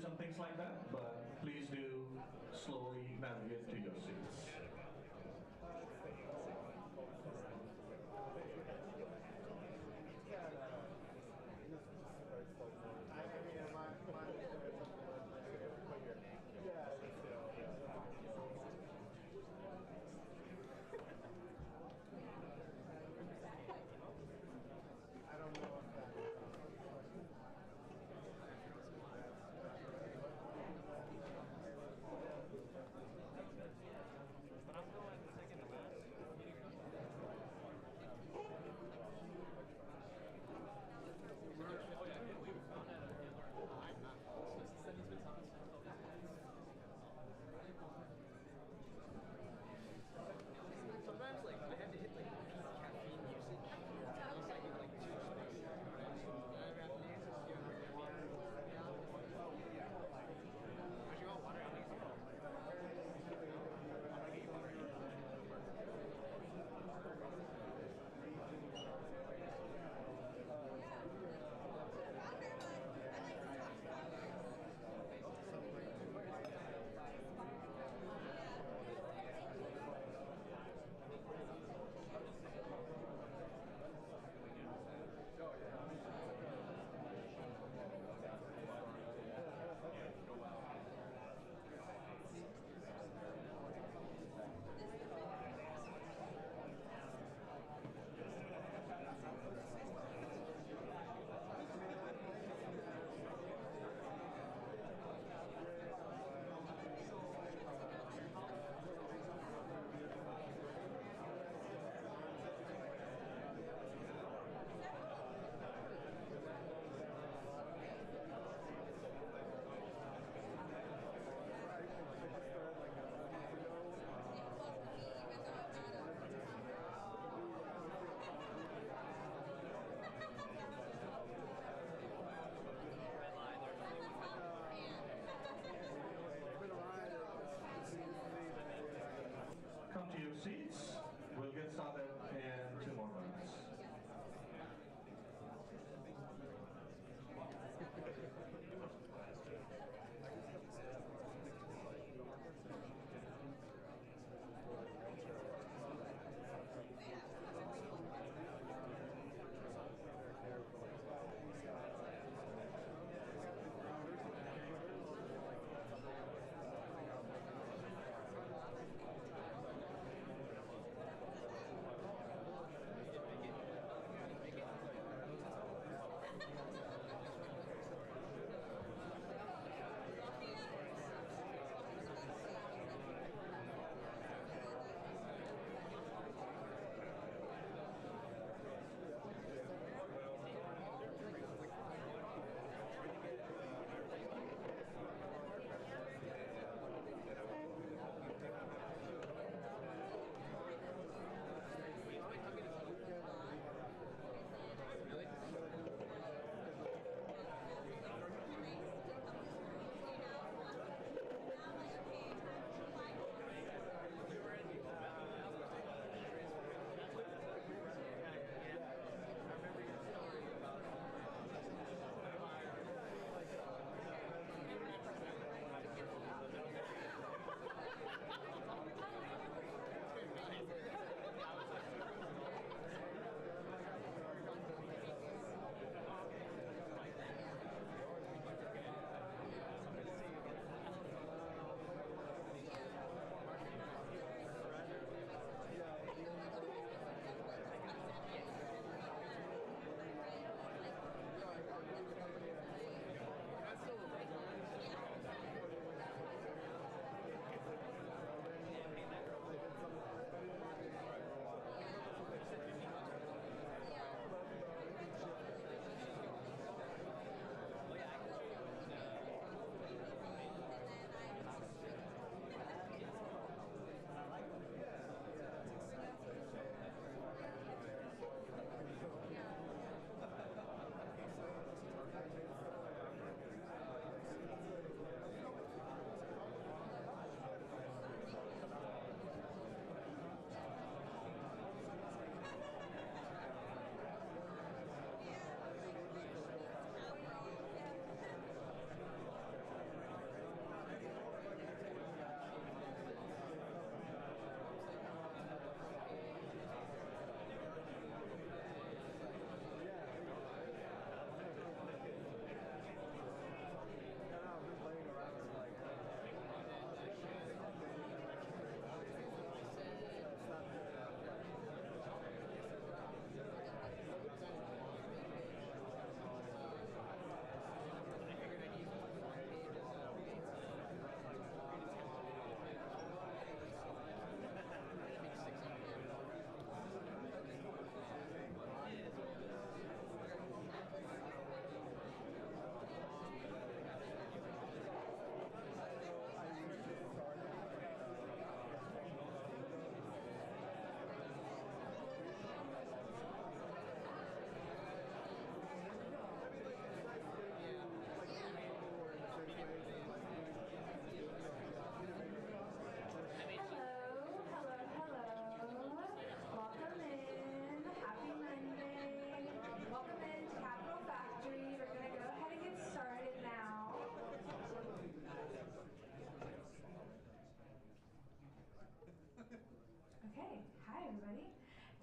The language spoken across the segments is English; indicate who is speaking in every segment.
Speaker 1: and things like that, but please do slowly navigate to your seats.
Speaker 2: I don't know if that
Speaker 3: everybody.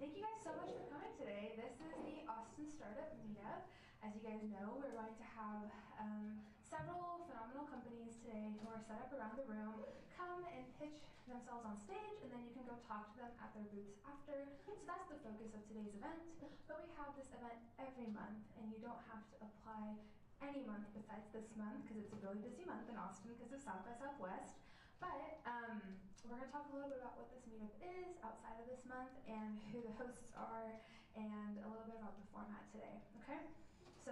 Speaker 3: Thank you guys so much for coming today. This is the Austin Startup Meetup. As you guys know, we're going to have several phenomenal companies today who are set up around the room come and pitch themselves on stage, and then you can go talk to them at their booths after. So that's the focus of today's event. But we have this event every month, and you don't have to apply any month besides this month because it's a really busy month in Austin because of South by Southwest. But we're going to talk a little bit about what this meetup is outside of this month and who the hosts are and a little bit about the format today, okay? So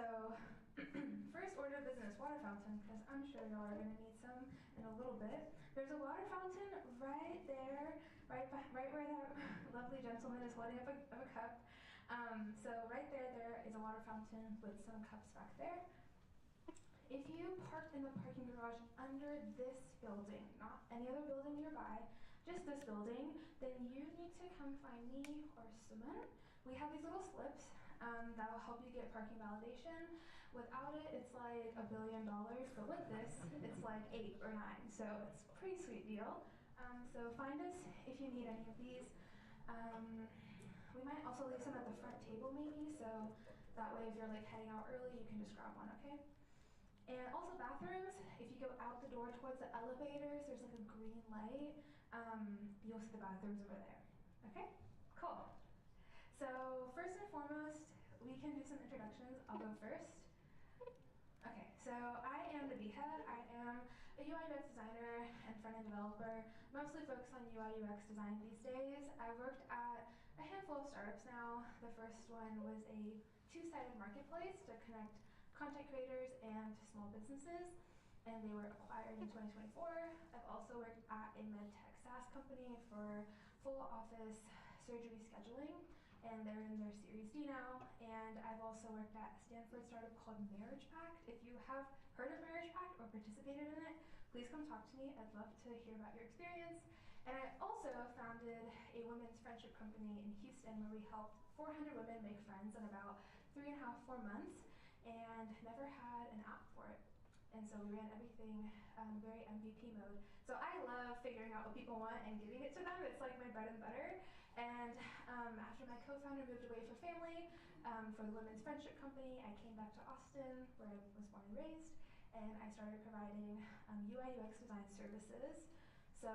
Speaker 3: first order of business, water fountain, because I'm sure y'all are going to need some in a little bit. There's a water fountain right there, right where that lovely gentleman is holding up a cup. So right there is a water fountain with some cups back there. If you parked in the parking garage under this building, not any other building nearby, just this building, then you need to come find me or someone. We have these little slips that will help you get parking validation. Without it, it's like $1 billion, but with this, it's like 8 or 9, so it's a pretty sweet deal. So find us if you need any of these. We might also leave some at the front table maybe, so that way if you're like heading out early, you can just grab one, okay? And also bathrooms, if you go out the door towards the elevators, there's like a green light. You'll see the bathrooms over there. Okay, cool. So first and foremost, we can do some introductions. I'll go first. Okay, so I am Nabiha. I am a UI UX designer and front-end developer, mostly focused on UI UX design these days. I've worked at a handful of startups now. The first one was a two-sided marketplace to connect content creators and small businesses, and they were acquired in 2024. I've also worked at a med tech SaaS company for full office surgery scheduling, and they're in their Series D now. And I've also worked at a Stanford startup called Marriage Pact. If you have heard of Marriage Pact or participated in it, please come talk to me. I'd love to hear about your experience. And I also founded a women's friendship company in Houston where we helped 400 women make friends in about 3.5, 4 months, and never had an app for it. And so we ran everything very MVP mode. So I love figuring out what people want and giving it to them. It's like my bread and butter. And after my co-founder moved away for family, for the women's friendship company, I came back to Austin, where I was born and raised, and I started providing UI UX design services. So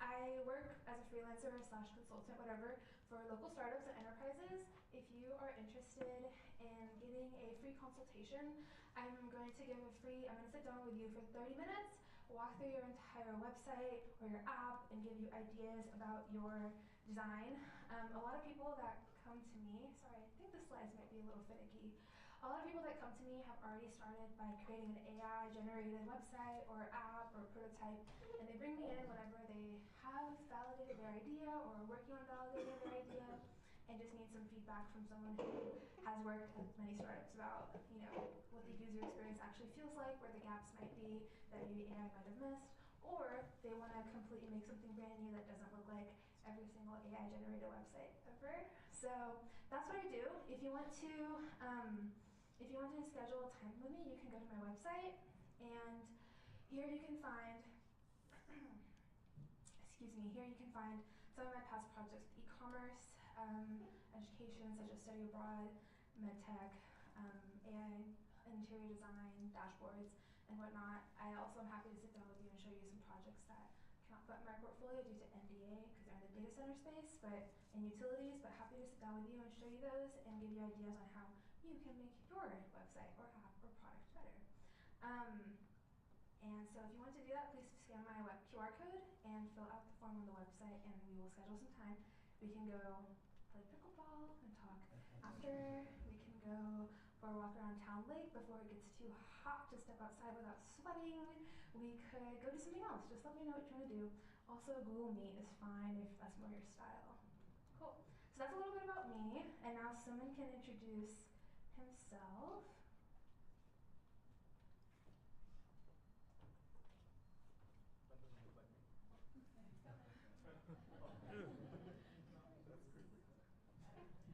Speaker 3: I work as a freelancer / consultant, whatever, for local startups and enterprises. If you are interested in getting a free consultation, I'm going to sit down with you for 30 minutes, walk through your entire website or your app, and give you ideas about your design. A lot of people that come to me, sorry, I think the slides might be a little finicky. A lot of people that come to me have already started by creating an AI-generated website or app or prototype, and they bring me in whenever they have validated their idea or are working on validating their idea, and just need some feedback from someone who has worked at many startups about, what the user experience actually feels like, where the gaps might be that maybe AI might have missed, or they want to completely make something brand new that doesn't look like every single AI-generated website ever. So that's what I do. If you want to schedule a time with me, you can go to my website, and here you can find, here you can find some of my past projects, e-commerce, education such as study abroad, medtech, AI, interior design, dashboards, and whatnot. I also am happy to sit down with you and show you some projects that cannot put in my portfolio due to NDA because they're in the data center space, and utilities, but happy to sit down with you and show you those and give you ideas on how you can make your website or app or product better. And so if you want to do that, please scan my web QR code and fill out the form on the website, and we will schedule some time. We can go play pickleball and talk after. We can go for a walk around Town Lake before it gets too hot to step outside without sweating. We could go do something else. Just let me know what you want to do. Also, Google Meet is fine if that's more your style. Cool. So that's a little bit about me, and now someone can introduce himself.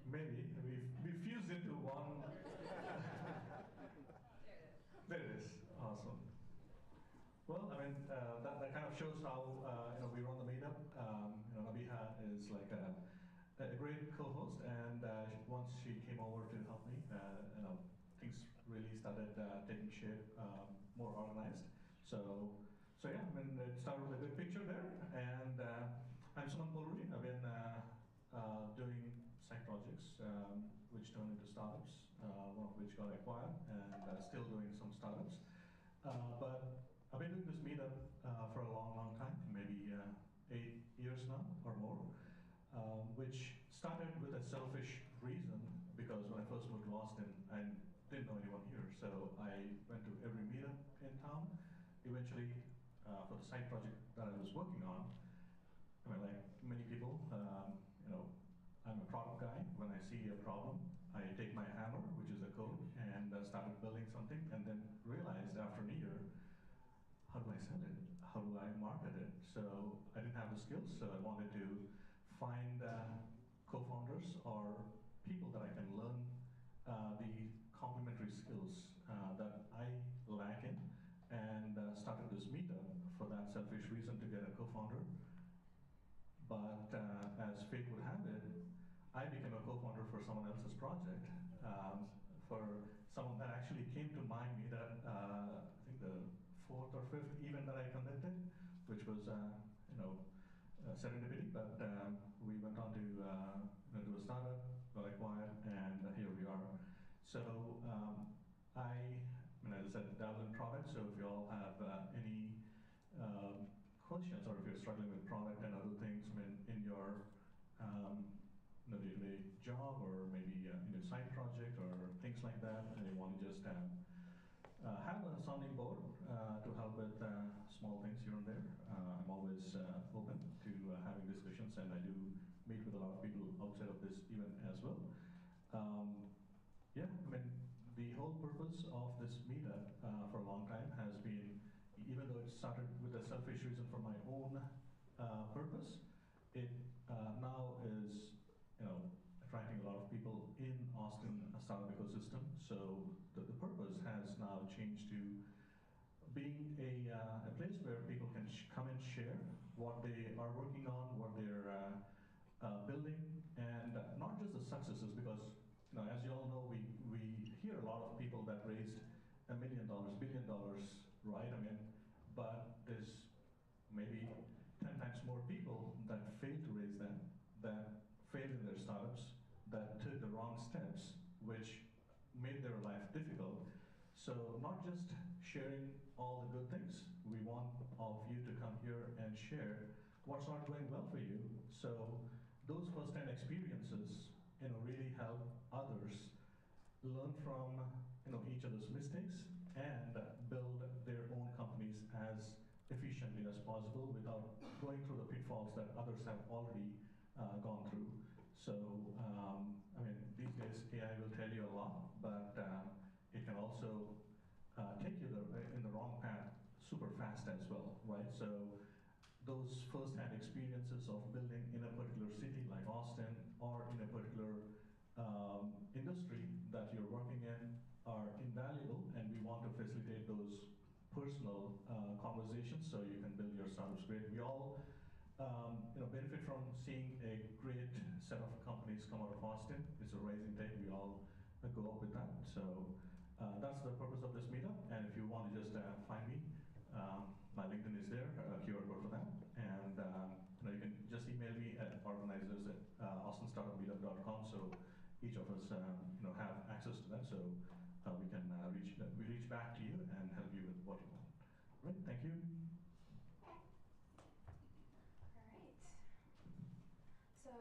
Speaker 1: Maybe. We fused into one. There it is. Awesome. Well, I mean, that kind of shows how we run the meetup. Nabiha is like great co-host, and once she came over to help me, things really started taking shape, more organized. So yeah, I mean, it started with a good picture there, and I'm Suman Polruji. I've been doing side projects, which turned into startups, one of which got acquired, and still doing some startups. But I've been doing this meetup for a long, long time, maybe 8 years now or more, which started with a selfish reason, because when I first moved to Austin, I didn't know anyone here, so I went to every meetup in town. Eventually, for the side project that I was working on, I mean, like many people, I'm a product guy. When I see a problem, I take my hammer, which is the code, and started building something, and then realized after a year, how do I sell it? How do I market it? So I didn't have the skills, so I wanted to find co-founders or people that I can learn the complementary skills that I lack in, and started this meetup for that selfish reason, to get a co-founder. But as fate would have it, I became a co-founder for someone else's project, for someone that actually came to my meetup, I think the 4th or 5th event that I conducted, which was serendipity, but we went on to do a startup, got acquired, and here we are. So as I said, dabble in products, so if you all have any questions, or if you're struggling with product and other things in your day-to-day job, or maybe in your side project or things like that, and you want to just have a sounding board to help with small things here and there, I'm always open to having discussions, and I do meet with a lot of people outside of this event as well. The whole purpose of this meetup for a long time has been, even though it started with a selfish reason for my own purpose, it now is attracting a lot of people in Austin startup ecosystem. So the purpose has now changed to being a place where people can come and share what they are working on, what they're building, and not just the successes, because as you all know, we hear a lot of people that raised $1 million, $1 billion, right? But there's maybe 10 times more people that failed to raise them, that failed in their startups, that took the wrong steps, which made their life difficult. So not just sharing all the good things, we want all of you to come here and share what's not going well for you. So those first-hand experiences really help others learn from each other's mistakes, and build their own companies as efficiently as possible without going through the pitfalls that others have already gone through. So these days AI will tell you a lot, but it can also take you in the wrong path super fast as well, right? So those first-hand experiences of building in a particular city like Austin, or in a particular industry that you're working in, are invaluable, and we want to facilitate those personal conversations so you can build your startups great. We all benefit from seeing a great set of companies come out of Austin. It's a rising tide. We all go up with that. So that's the purpose of this meetup. And if you want to just find me, my LinkedIn is there, QR code for that. And you can just email me at organizers@austenstartupmeetup.com. So each of us have access to that. So we can reach back to you and help you with what you want. Right, thank you.
Speaker 3: So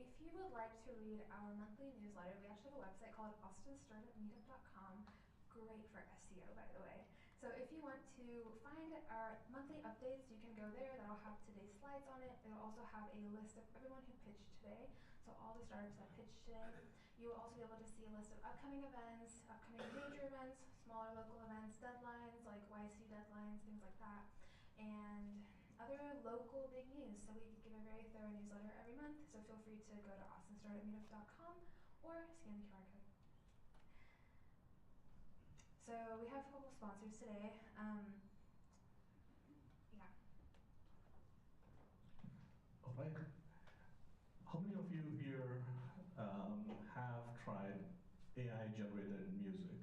Speaker 3: if you would like to read our monthly newsletter, we actually have a website called austenstartupmeetup.com. Great for SEO, by the way. So if you want to find our monthly updates, you can go there. That'll have today's slides on it. It'll also have a list of everyone who pitched today, so all the startups that pitched today. You will also be able to see a list of upcoming events, upcoming major events, smaller local events, deadlines like YC deadlines, things like that, and other local big news. So we give a very thorough newsletter every month, so feel free to go to austenstartupmeetup.com or scan the QR code. So we have a couple sponsors today.
Speaker 1: All right. How many of you here AI-generated music.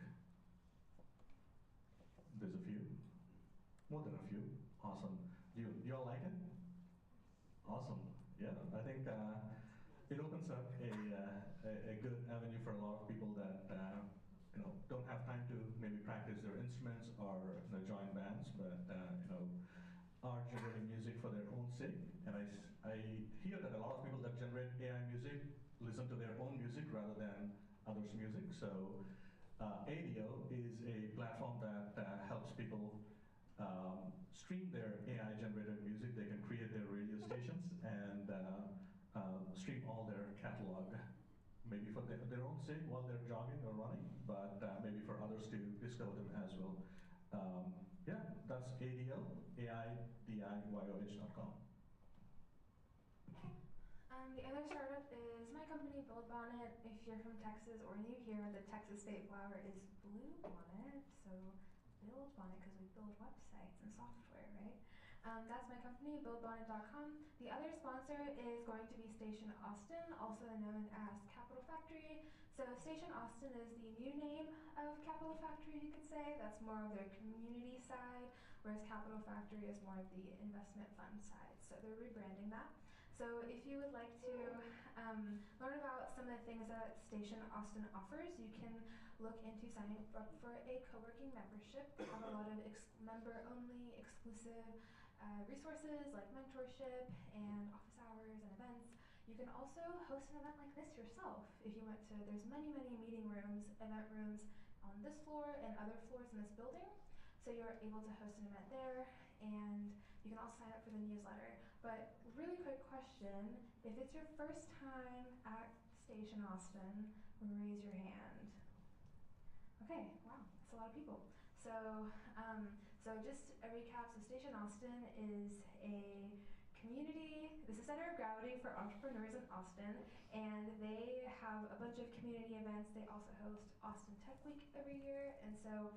Speaker 1: There's a few, more than a few. Awesome. Do you all like it? Awesome. Yeah, I think it opens up a good avenue for a lot of people that don't have time to maybe practice their instruments or join bands, but are generating music for their own sake. And I hear that a lot of people that generate AI music listen to their own music rather than others' music. So ADO is a platform that helps people stream their AI-generated music. They can create their radio stations and stream all their catalog, maybe for their own sake while they're jogging or running, but maybe for others to discover them as well. Yeah, that's ADO, AIDIYOH.com.
Speaker 3: The other startup is my company, Build Bonnet. If you're from Texas or new here, the Texas state flower is blue bonnet, so Build Bonnet because we build websites and software, right? That's my company, buildbonnet.com. The other sponsor is going to be Station Austin, also known as Capital Factory. So Station Austin is the new name of Capital Factory, you could say. That's more of their community side, whereas Capital Factory is more of the investment fund side. So they're rebranding that. So if you would like to learn about some of the things that Station Austin offers, you can look into signing up for a co-working membership. They have a lot of member-only exclusive resources like mentorship and office hours and events. You can also host an event like this yourself if you went to, there's many, many meeting rooms, event rooms on this floor and other floors in this building. So you're able to host an event there, and you can also sign up for the newsletter. But really quick question, if it's your first time at Station Austin, raise your hand. Okay, wow, that's a lot of people. So, so just a recap, so Station Austin is a community, this is center of gravity for entrepreneurs in Austin, and they have a bunch of community events. They also host Austin Tech Week every year, and so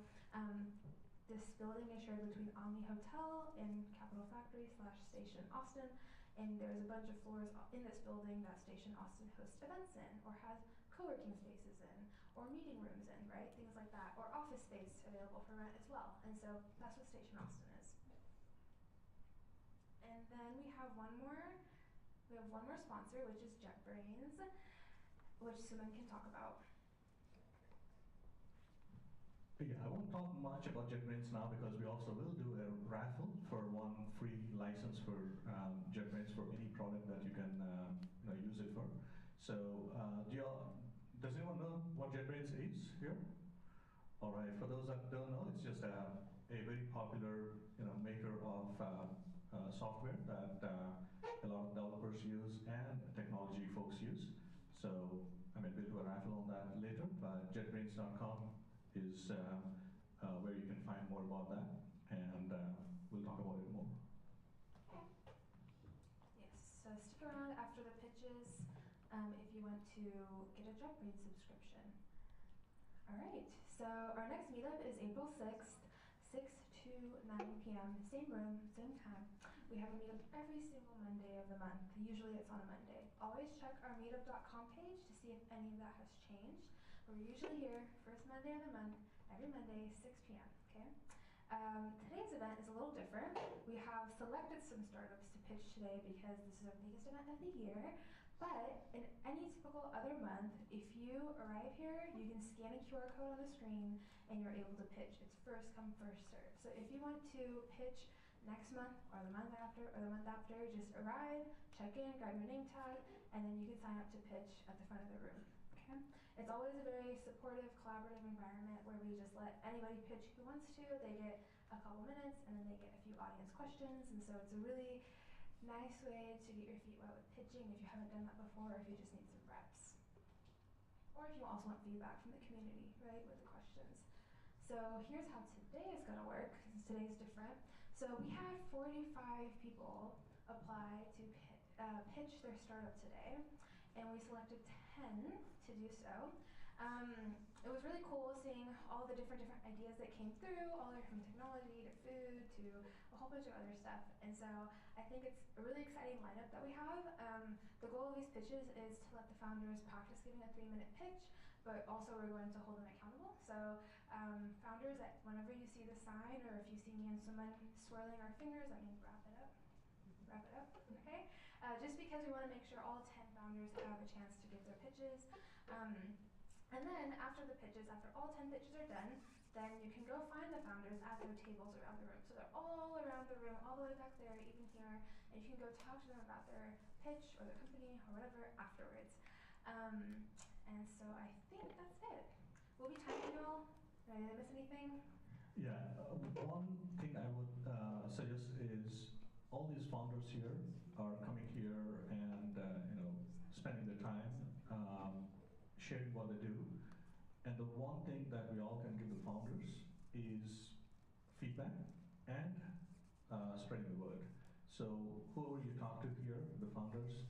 Speaker 3: this building is shared between OMNI Hotel and Capital Factory / Station Austin, and there's a bunch of floors in this building that Station Austin hosts events in, or has co-working spaces in, or meeting rooms in, right? Things like that, or office space available for rent as well. And so that's what Station Austin is. And then we have one more sponsor, which is JetBrains, which Suman can talk about.
Speaker 1: Yeah, I won't talk much about JetBrains now because we also will do a raffle for one free license for JetBrains for any product that you can use it for. So does anyone know what JetBrains is here? All right, for those that don't know, it's just a very popular maker of software that a lot of developers use and technology folks use. So we'll do a raffle on that later, but jetbrains.com is where you can find more about that, and we'll talk about it more.
Speaker 3: Yes, so stick around after the pitches if you want to get a JetBrains subscription. All right, so our next meetup is April 6th, 6 to 9 p.m., same room, same time. We have a meetup every single Monday of the month. Usually it's on a Monday. Always check our meetup.com page to see if any of that has changed. We're usually here, first Monday of the month, every Monday, 6 p.m., okay? Today's event is a little different. We have selected some startups to pitch today because this is our biggest event of the year. But in any typical other month, if you arrive here, you can scan a QR code on the screen and you're able to pitch. It's first come, first serve. So if you want to pitch next month or the month after, just arrive, check in, grab your name tag, and then you can sign up to pitch at the front of the room. Okay? It's always a very supportive, collaborative environment where we just let anybody pitch who wants to. They get a couple minutes and then they get a few audience questions, and so it's a really nice way to get your feet wet with pitching if you haven't done that before, or if you just need some reps. Or if you also want feedback from the community, right, with the questions. So here's how today is gonna work, because today's different. So we had 45 people apply to pitch their startup today, and we selected 10 to do so. It was really cool seeing all the different ideas that came through, all the way from technology to food to a whole bunch of other stuff. And so I think it's a really exciting lineup that we have. The goal of these pitches is to let the founders practice giving a 3-minute pitch, but also we're going to hold them accountable. So founders, whenever you see the sign, or if you see me and someone swirling our fingers, that means wrap it up. Wrap it up, okay? Just because we want to make sure all 10 founders have a chance to give their pitches. And then after the pitches, after all 10 pitches are done, then you can go find the founders at their tables around the room. So they're all around the room, all the way back there, even here, and you can go talk to them about their pitch or their company or whatever afterwards. And so I think that's it. We'll be timing you all. Did I miss anything?
Speaker 1: Yeah, one thing I would suggest is all these founders here are coming here and spending their time sharing what they do. And the one thing that we all can give the founders is feedback and spreading the word. So whoever you talk to here, the founders,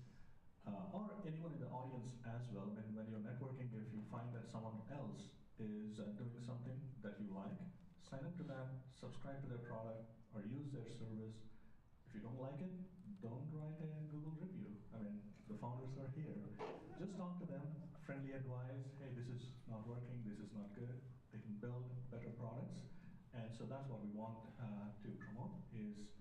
Speaker 1: or anyone in the audience as well, when you're networking, if you find that someone else is doing something that you like, sign up to that, subscribe to their product, or use their service. If you don't like it, don't write a Google review. I mean, the founders are here. Just talk to them, friendly advice, hey, this is not working, this is not good. They can build better products. And so that's what we want to promote is,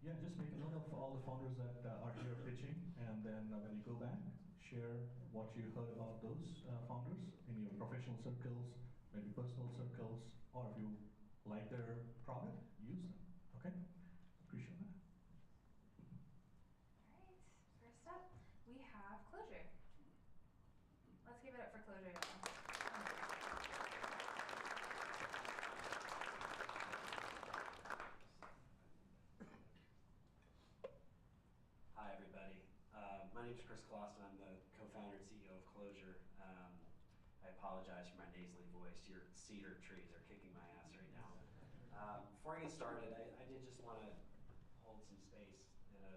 Speaker 1: yeah, just make note of all the founders that are here pitching, and then when you go back, share what you heard about those founders in your professional circles, maybe personal circles, or if you like their product, use them, okay? Appreciate that.
Speaker 3: All right, first up, we have Clojure. Let's give it up for Clojure.
Speaker 4: Hi, everybody. My name is Chris Clausen. I'm the co-founder and CEO of Clojure. I apologize for my nasally voice. Your cedar trees are kicking my ass right now. Before I get started, I did just want to hold some space in a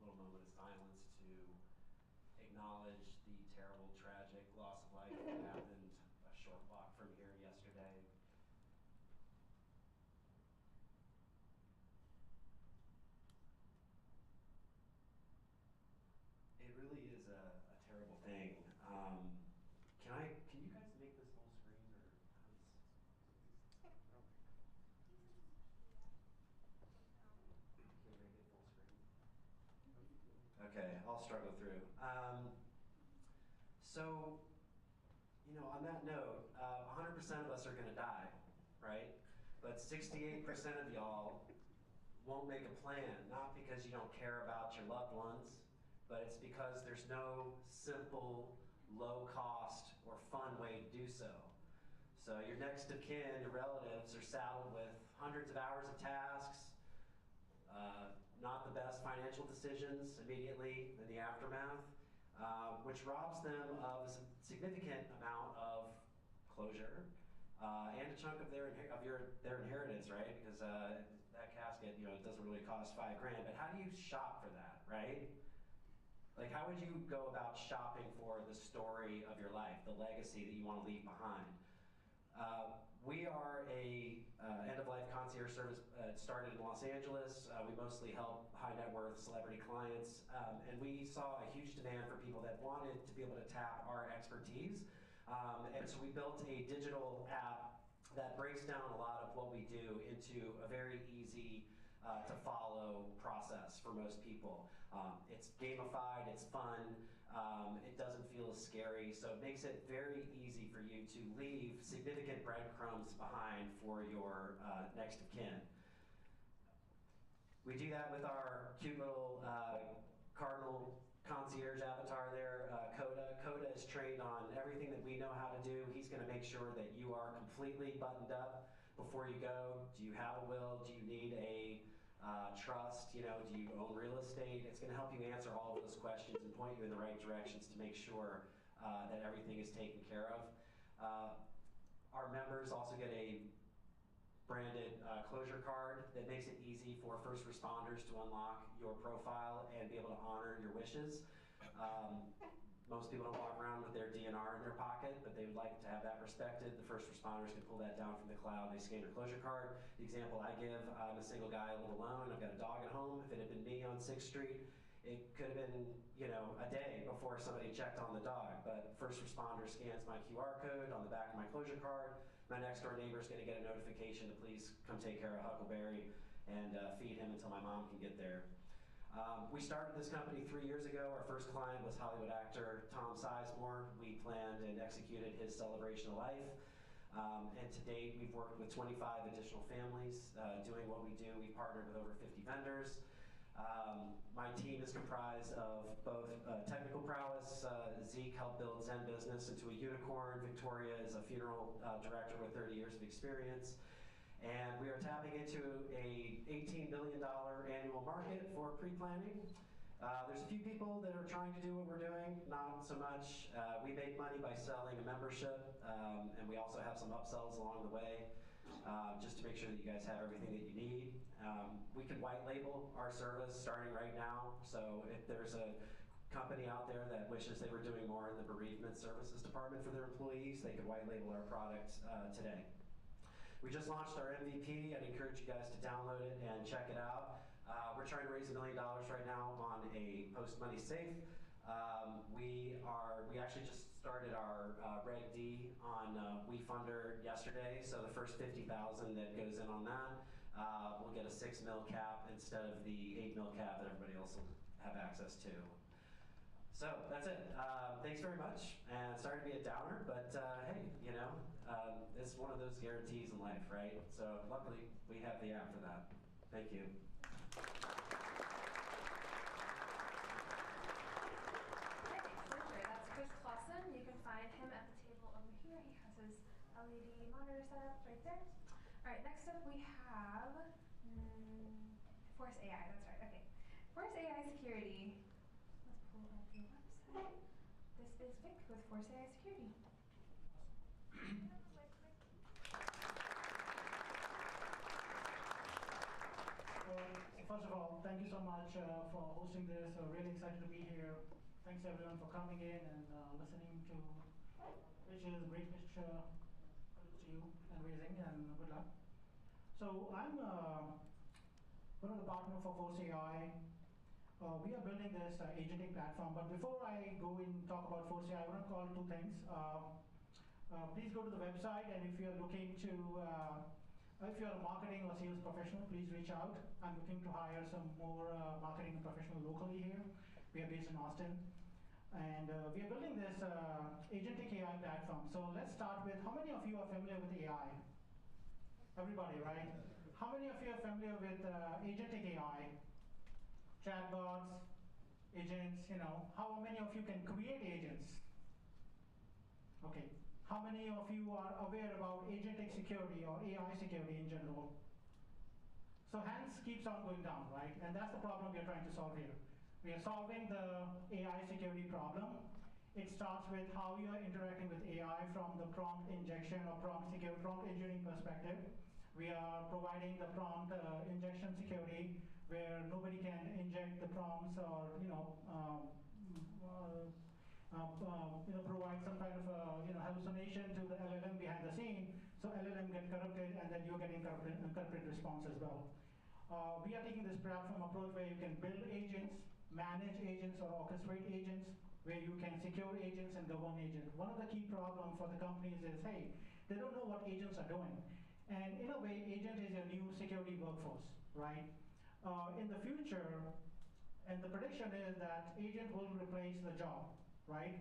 Speaker 4: little moment of silence to acknowledge the terrible, tragic loss of life that happened a short walk from here yesterday. It really is a terrible thing. Can you guys make this full screen, or how does? Can you make it full screen? Okay, I'll struggle through. So, on that note, 100% of us are going to die, right? But 68% of y'all won't make a plan, not because you don't care about your loved ones, but it's because there's no simple, low-cost, or fun way to do so. So your next of kin, your relatives, are saddled with hundreds of hours of tasks, not the best financial decisions immediately in the aftermath, which robs them of a significant amount of closure and a chunk of their inheritance, right? Because that casket, it doesn't really cost $5 grand. But how do you shop for that, right? Like, how would you go about shopping for the story of your life, the legacy that you want to leave behind? We are a end-of-life concierge service. It started in Los Angeles. We mostly help high net worth celebrity clients, and we saw a huge demand for people that wanted to be able to tap our expertise. And so we built a digital app that breaks down a lot of what we do into a very easy to follow process for most people. It's gamified, it's fun, it doesn't feel as scary, so it makes it very easy for you to leave significant breadcrumbs behind for your next of kin. We do that with our cute little cardinal concierge avatar there, Coda. Coda is trained on everything that we know how to do. He's going to make sure that you are completely buttoned up before you go. Do you have a will? Do you need a trust? Do you own real estate? It's going to help you answer all of those questions and point you in the right directions to make sure that everything is taken care of. Our members also get a branded closure card that makes it easy for first responders to unlock your profile and be able to honor your wishes. Most people don't walk around with their DNR in their pocket, but they would like to have that respected. The first responders can pull that down from the cloud. They scan their closure card. The example I give, I'm a single guy, I live alone. I've got a dog at home. If it had been me on 6th Street it could have been, you know, a day before somebody checked on the dog, but first responder scans my QR code on the back of my closure card. My next door neighbor is going to get a notification to please come take care of Huckleberry and feed him until my mom can get there. We started this company 3 years ago. Our first client was Hollywood actor Tom Sizemore. We planned and executed his celebration of life. And to date, we've worked with 25 additional families doing what we do. We've partnered with over 50 vendors. My team is comprised of both technical prowess. Zeke helped build Zen Business into a unicorn. Victoria is a funeral director with 30 years of experience. And we are tapping into a $18 billion annual market for pre-planning. There's a few people that are trying to do what we're doing, not so much. We make money by selling a membership, and we also have some upsells along the way, just to make sure that you guys have everything that you need. We can white label our service starting right now, so if there's a company out there that wishes they were doing more in the bereavement services department for their employees, they could white label our product today. We just launched our MVP. I'd encourage you guys to download it and check it out. We're trying to raise $1 million right now on a post-money safe. We actually just started our Reg D on WeFunder yesterday, so the first 50,000 that goes in on that will get a 6 mil cap instead of the 8 mil cap that everybody else will have access to. So that's it. Thanks very much, and sorry to be a downer, but hey, you know, it's one of those guarantees in life, right? So luckily, we have the app for that. Thank you.
Speaker 3: That's Chris Clausen. You can find him at the table over here. He has his LED monitor set up right there. All right, next up we have Force AI. That's right. Okay. Force AI Security. Let's pull up your website. This is Vic with Force AI Security.
Speaker 2: First of all, thank you so much for hosting this. Really excited to be here. Thanks everyone for coming in and listening to pitches, great pitch. Kudos to you and raising, and good luck. So I'm one of the partners for Force AI. We are building this agentic platform, but before I go and talk about Force AI, I want to call two things. Please go to the website, and if you're looking to if you're a marketing or sales professional, please reach out. I'm looking to hire some more marketing professional locally here. We are based in Austin. And we are building this agentic AI platform. So let's start with, how many of you are familiar with AI? Everybody, right? How many of you are familiar with agentic AI? Chatbots, agents, you know. How many of you can create agents? Okay. How many of you are aware about agentic security or AI security in general? So hands keeps on going down, right? And that's the problem we are trying to solve here. We are solving the AI security problem. It starts with how you are interacting with AI from the prompt injection or prompt engineering perspective. We are providing the prompt injection security where nobody can inject the prompts or provide some kind of hallucination to the LLM behind the scene, so LLM get corrupted and then you're getting corrupted response as well. We are taking this platform approach where you can build agents, manage agents or orchestrate agents, where you can secure agents and govern agents. One of the key problems for the companies is, hey, they don't know what agents are doing. And in a way, agent is your new security workforce, right? In the future, and the prediction is that agent will replace the job, right?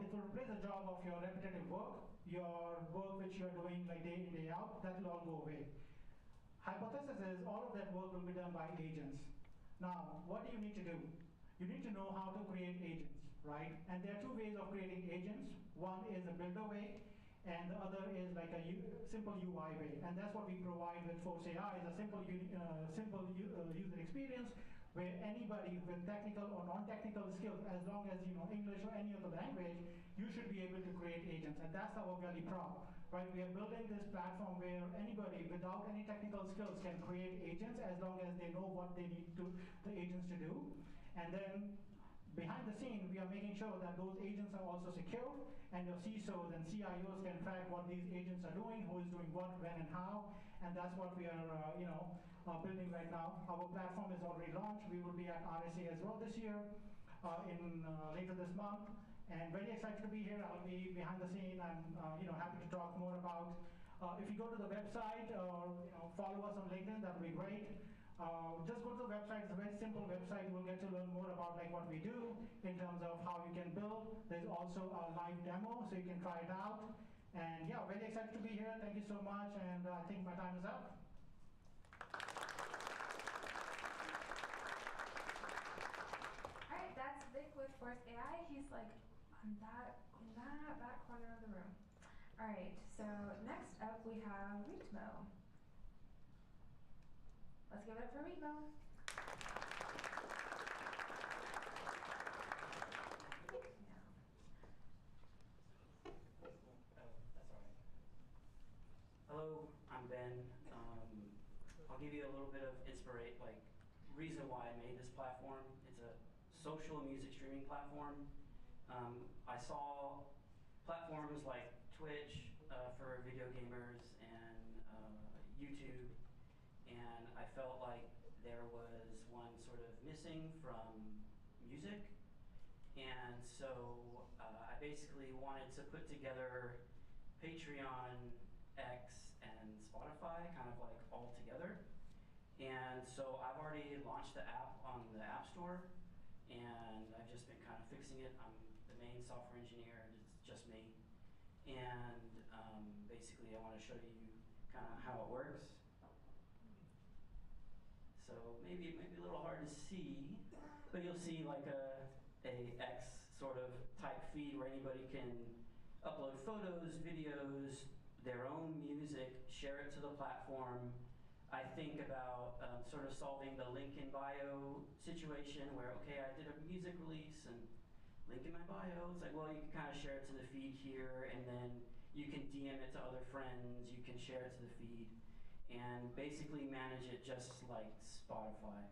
Speaker 2: It will replace the job of your repetitive work, your work which you're doing like day in, day out, that will all go away. Hypothesis is all of that work will be done by agents. Now, what do you need to do? You need to know how to create agents, right? And there are two ways of creating agents. One is a builder way, and the other is like a simple UI way. And that's what we provide with Force AI, is a simple user experience where anybody with technical or non-technical skills, as long as you know English or any other language, you should be able to create agents. And that's our value prop, right? We are building this platform where anybody without any technical skills can create agents as long as they know what they need the agents to do. And then behind the scene, we are making sure that those agents are also secure, and your CISOs and CIOs can track what these agents are doing, who is doing what, when, and how. And that's what we are, building right now. Our platform is already launched. We will be at RSA as well this year, later this month. And very excited to be here. I'll be behind the scene. I'm happy to talk more about. If you go to the website or follow us on LinkedIn, that would be great. Just go to the website. It's a very simple website. You will get to learn more about what we do in terms of how you can build. There's also a live demo, so you can try it out. And yeah, very excited to be here. Thank you so much. And I think my time is up.
Speaker 3: All right, that's Vic with Force AI. He's like in that back corner of the room. All right, so next up we have Ritmo. Let's give it up for Ritmo.
Speaker 5: Hello, I'm Ben. I'll give you a little bit of reason why I made this platform. It's a social music streaming platform. I saw platforms like Twitch for video gamers and YouTube, and I felt like there was one sort of missing from music. And so I basically wanted to put together Patreon, X, and Spotify kind of like all together. And so I've already launched the app on the App Store, and I've just been kind of fixing it. I'm the main software engineer, it's just me. And basically I want to show you kind of how it works. So maybe a little hard to see, but you'll see like a X sort of type feed where anybody can upload photos, videos, their own music, share it to the platform. I think about sort of solving the link in bio situation where, okay, I did a music release and link in my bio. It's like, well, you can kind of share it to the feed here, and then you can DM it to other friends, you can share it to the feed, and basically manage it just like Spotify.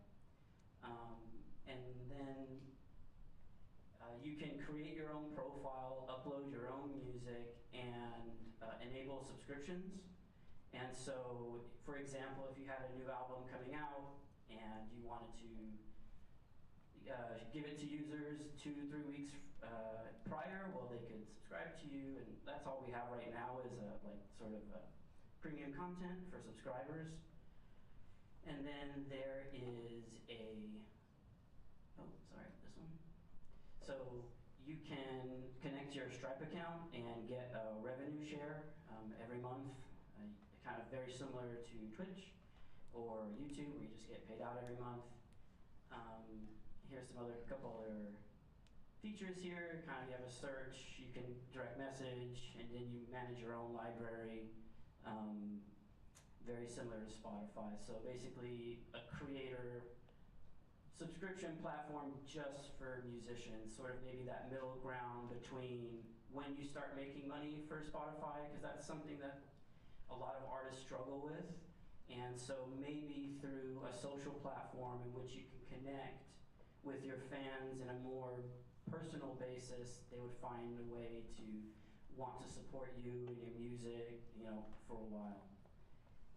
Speaker 5: And then you can create your own profile, upload your own music, and enable subscriptions. And so, for example, if you had a new album coming out and you wanted to give it to users 2-3 weeks prior, well, they could subscribe to you, and that's all we have right now is premium content for subscribers. And then there is this one. So you can connect your Stripe account and get a revenue share every month. Kind of very similar to Twitch or YouTube, where you just get paid out every month. Here's couple other features here. Kind of you have a search, you can direct message, and then you manage your own library. Very similar to Spotify. So basically a creator subscription platform just for musicians, sort of maybe that middle ground between when you start making money for Spotify, because that's something that a lot of artists struggle with. And so maybe through a social platform in which you can connect with your fans in a more personal basis, they would find a way to want to support you and your music, for a while.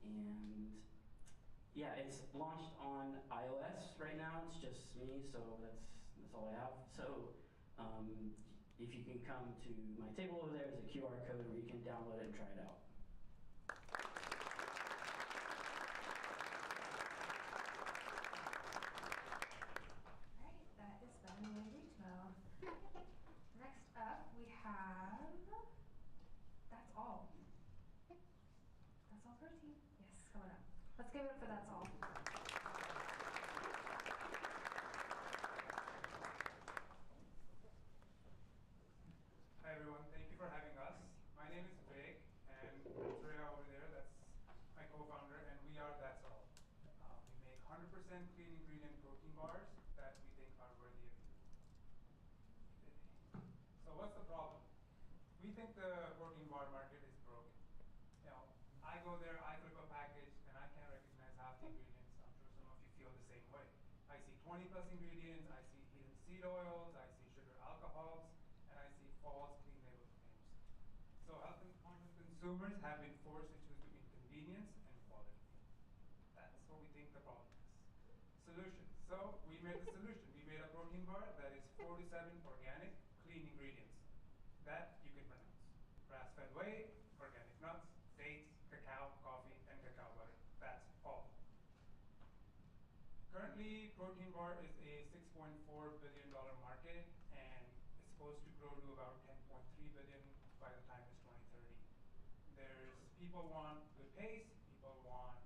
Speaker 5: And yeah, it's launched on iOS right now. It's just me, so that's all I have. So if you can come to my table over there, there's a QR code where you can download it and try it out.
Speaker 3: Next up, we have That's All. That's All Protein. Yes, coming up. Let's give it up for That's All.
Speaker 6: Hi everyone, thank you for having us. My name is Vic, and Andrea over there, that's my co-founder, and we are That's All. We make 100% clean ingredient protein bars that we think are worthy of you. So what's the problem? We think the protein bar market is broken. I go there, I flip a package, and I can't recognize half the ingredients. I'm sure some of you feel the same way. I see 20+ ingredients, I see hidden seed oils, I see sugar alcohols, and I see false clean label claims. So health conscious consumers have been forced to choose between convenience and quality. That's what we think solution. So we made the solution. We made a protein bar that is 4 to 7 organic, clean ingredients that you can pronounce. Grass-fed whey, organic nuts, dates, cacao, coffee, and cacao butter. That's all. Currently, protein bar is a $6.4 billion market, and it's supposed to grow to about 10.3 billion by the time it's 2030. People want good taste, people want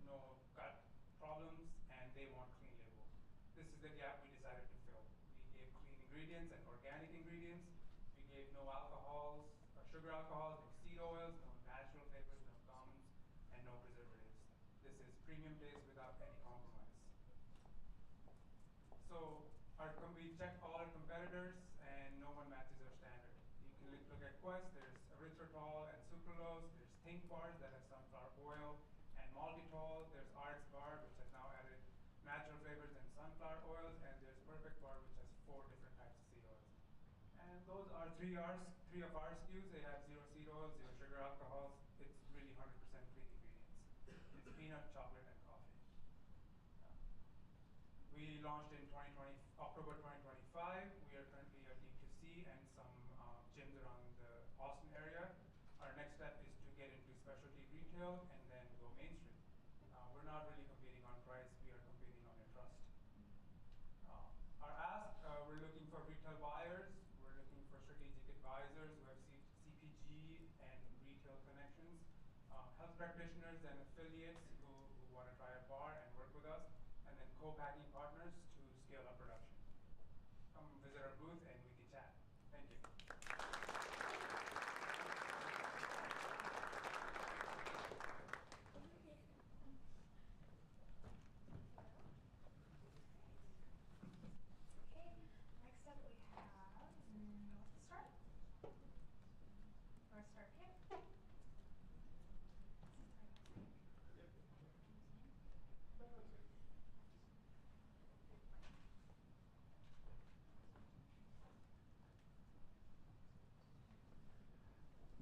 Speaker 6: no gut problems, and they want clean labels. This is the gap we decided to fill. We gave clean ingredients and organic ingredients. We gave no alcohols, sugar alcohols, no seed oils, no natural flavors, no gums, and no preservatives. This is premium taste without any compromise. So we checked all our competitors, and no one matches our standard. You can look at Quest. There's erythritol and sucralose. There's Think bars that have sunflower oil and maltitol. There's RX bar, which has now added natural flavors and sunflower oils. And there's Perfect bar, which has 4 different types of seed oils. And those are three of our SKUs. They have 0 seed oils, 0 sugar alcohols. It's really 100% clean ingredients. It's peanut, chocolate, and coffee. We launched in October 2025. We are currently a D2C and some gyms around the Austin area. Our next step is to get into specialty retail and then go mainstream. We're not really competing on price. We are competing on your trust. Our ask, we're looking for retail buyers. We're looking for strategic advisors who have CPG and retail connections, health practitioners and affiliates who want to try a bar and work with us, and then co-packing partners to scale up production. Come visit our booth and we can chat. Thank you.
Speaker 3: Okay, next up we have Start. Or Start Kit.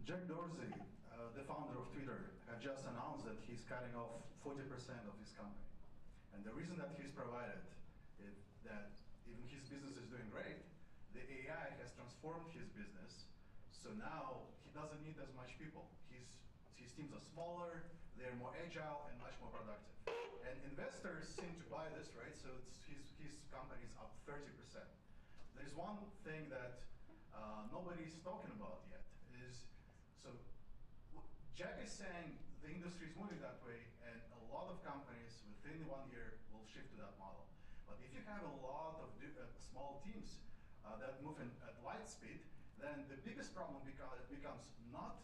Speaker 7: Jack Dorsey, the founder of Twitter, had just announced that he's cutting off 40% of his company. And the reason that he's provided is that even his business is doing great, the AI has transformed his business, so now he doesn't need as much people. His teams are smaller, they're more agile, and much more productive. And investors seem to buy this, right? So his company is up 30%. There's one thing that nobody's talking about yet is, so Jack is saying the industry is moving that way, and a lot of companies within 1 year will shift to that model. But if you have a lot of small teams that move at light speed, then the biggest problem becomes not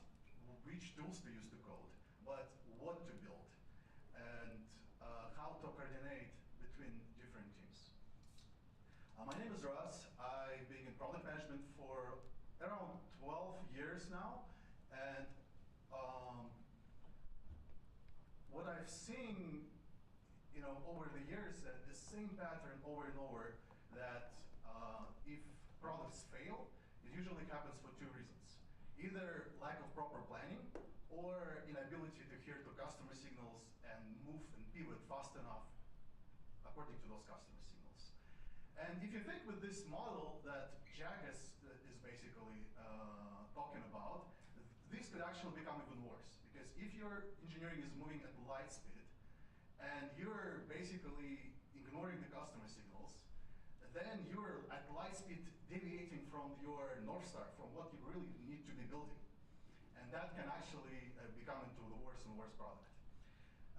Speaker 7: which tools to use to code, but what to build and how to coordinate between different teams. My name is Russ. I've been in product management for around 12 years now, and what I've seen, over the years, the same pattern over and over, that if products fail, it usually happens for 2 reasons. Either lack of proper planning, or inability to hear to customer signals and move and pivot fast enough according to those customer signals. And if you think with this model that Jack is basically talking about, this could actually become even worse. Because if your engineering is moving at light speed, and you're basically ignoring the customer signals, then you're at light speed deviating from your North Star, from what you really need to be building. And that can actually become into the worse and worse product.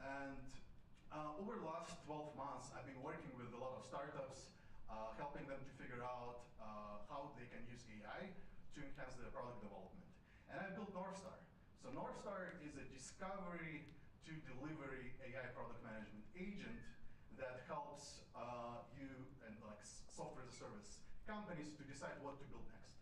Speaker 7: And over the last 12 months, I've been working with a lot of startups, helping them to figure out how they can use AI to enhance their product development. And I built North Star. So North Star is a discovery to delivery AI product management agent that helps you and like software as a service companies to decide what to build next.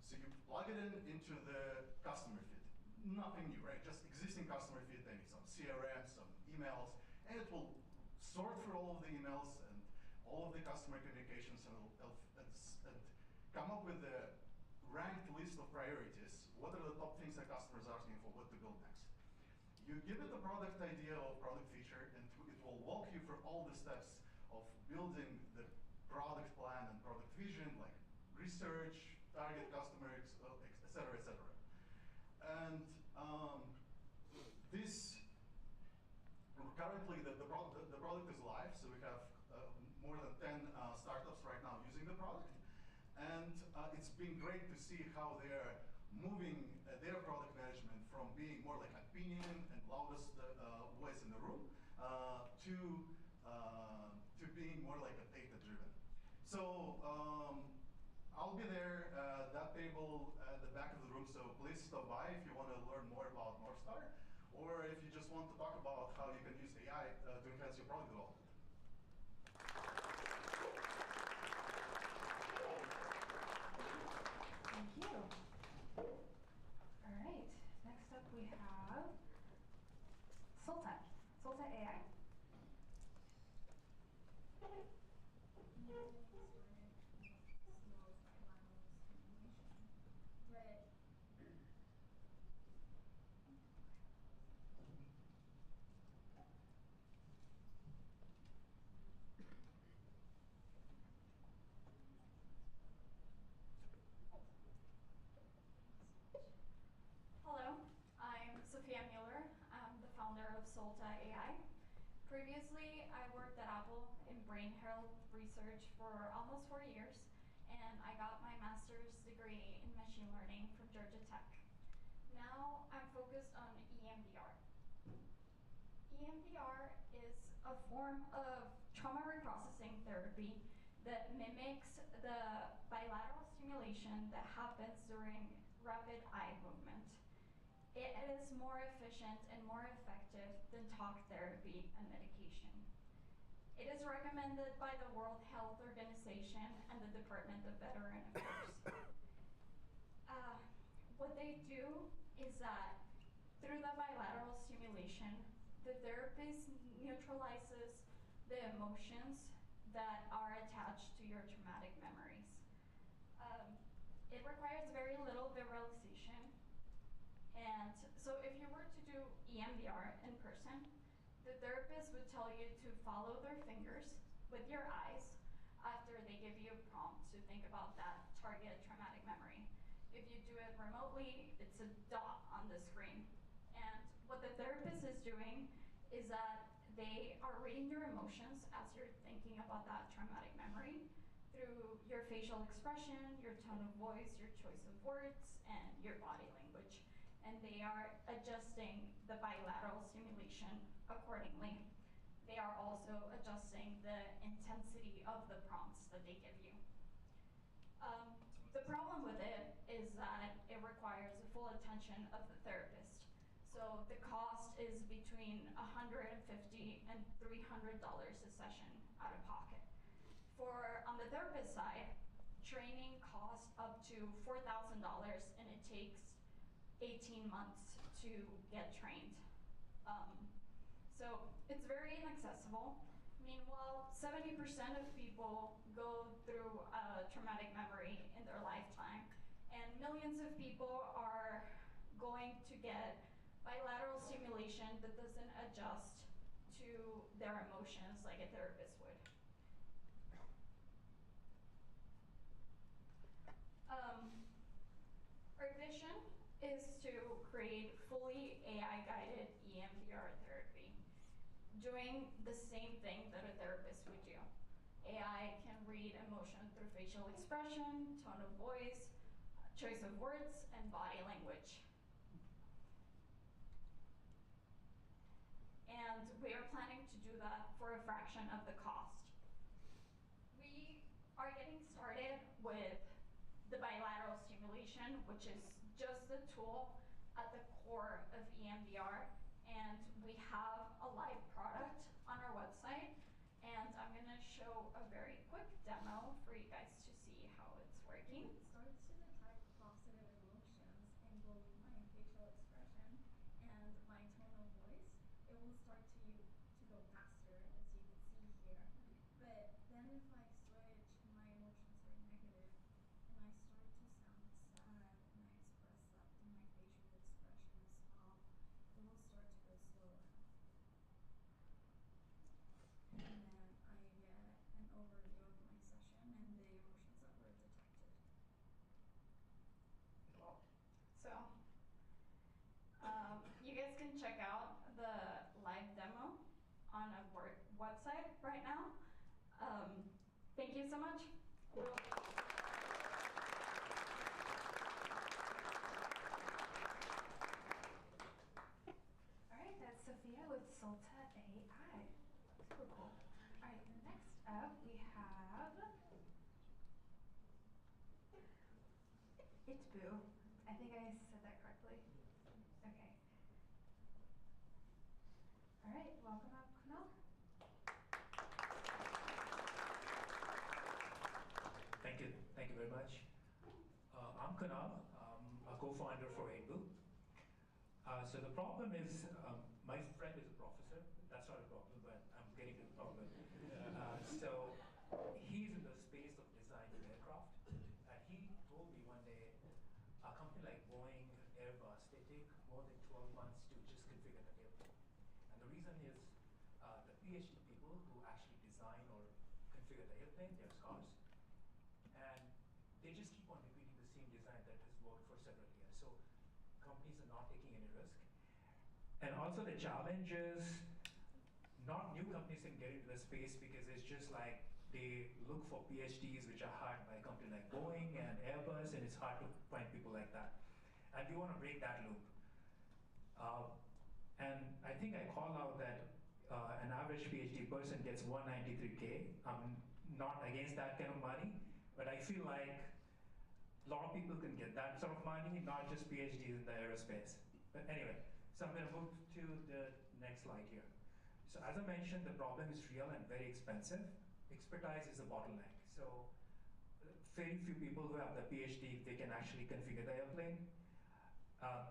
Speaker 7: So you plug it into the customer feed. Nothing new, right? Just existing customer feed, maybe some CRM, some emails, and it will sort through all of the emails and all of the customer communications and come up with a ranked list of priorities. What are the top things that customers are asking for, what to build next? You give it a product idea or product feature, and it will walk you through all the steps of building the product plan and product vision, like research, target customers, et cetera, et cetera. And this, currently the product is live, so we have more than 10 startups right now using the product. And it's been great to see how they're moving their product management from being more like opinion and loudest voice in the room to being more like a data-driven. So I'll be there at that table at the back of the room, so please stop by if you want to learn more about North Star, or if you just want to talk about how you can use AI to enhance your product development.
Speaker 3: Thank you. All right, next up we have Solta AI. Hello, I'm Sophia Mueller. I'm the founder of Solta AI. Previously, I worked at Apple in brain health research for almost 4 years, and I got my master's degree in machine learning from Georgia Tech. Now I'm focused on EMDR. EMDR is a form of trauma reprocessing therapy that mimics the bilateral stimulation that happens during rapid eye movement. It is more efficient and more effective than talk therapy and medication. It is recommended by the World Health Organization and the Department of Veteran Affairs. What they do is that through the bilateral stimulation, the therapist neutralizes the emotions that are attached to your traumatic memories. It requires very little visualization. And so if you were to do EMDR in person, the therapist would tell you to follow their fingers with your eyes after they give you a prompt to think about that target traumatic memory. If you do it remotely, it's a dot on the screen. And what the therapist is doing is that they are reading your emotions as you're thinking about that traumatic memory through your facial expression, your tone of voice, your choice of words, and your body language. And they are adjusting the bilateral stimulation accordingly. They are also adjusting the intensity of the prompts that they give you. The problem with it is that it requires the full attention of the therapist. So the cost is between $150 and $300 a session out of pocket. On the therapist side, training costs up to $4,000 and it takes 18 months to get trained. So it's very inaccessible. Meanwhile, 70% of people go through a traumatic memory in their lifetime, and millions of people are going to get bilateral stimulation that doesn't adjust to their emotions like a therapist would. Our vision is to create fully AI-guided EMDR therapy, doing the same thing that a therapist would do. AI can read emotion through facial expression, tone of voice, choice of words, and body language. And we are planning to do that for a fraction of the cost. We are getting started with the bilateral stimulation, which is just the tool at the core of EMDR. And we have a live product on our website. And I'm going to show a very quick demo for you guys to see how it's working.
Speaker 8: It starts to detect positive emotions and go with my facial expression and my tone of voice. It will start to go faster, as you can see here. But then if I switch, my emotions are negative, and I start to sound sad, and I express that through my facial expressions, it will start to go slower. And then I get
Speaker 9: on a website right now. Thank you so much.
Speaker 3: All right, that's Sophia with Solta AI. Super cool. All right, next up we have It's Boo. I think I said that correctly. Okay. All right, welcome up, Kunal.
Speaker 10: Thank you very much. I'm Kunal. I'm a co-founder for Inbu. So the problem is, my friend is a professor. That's not a problem, but I'm getting to the problem. So he's in the space of designing aircraft, and he told me one day, a company like Boeing, Airbus, they take more than 12 months to just configure the airplane. And the reason is the PhD people who actually design or configure the airplane, they're scholars, and they just keep on repeating the same design that has worked for several years. So companies are not taking any risk. And also the challenge is not new companies can get into the space because it's just like they look for PhDs which are hired by a company like Boeing and Airbus, and it's hard to find people like that. And we want to break that loop. And I think I call out that an average PhD person gets 193K. I'm not against that kind of money, but I feel like a lot of people can get that sort of money, not just PhDs in the aerospace. But anyway, so I'm going to move to the next slide here. So as I mentioned, the problem is real and very expensive. Expertise is a bottleneck. So very few people who have the PhD, they can actually configure the airplane.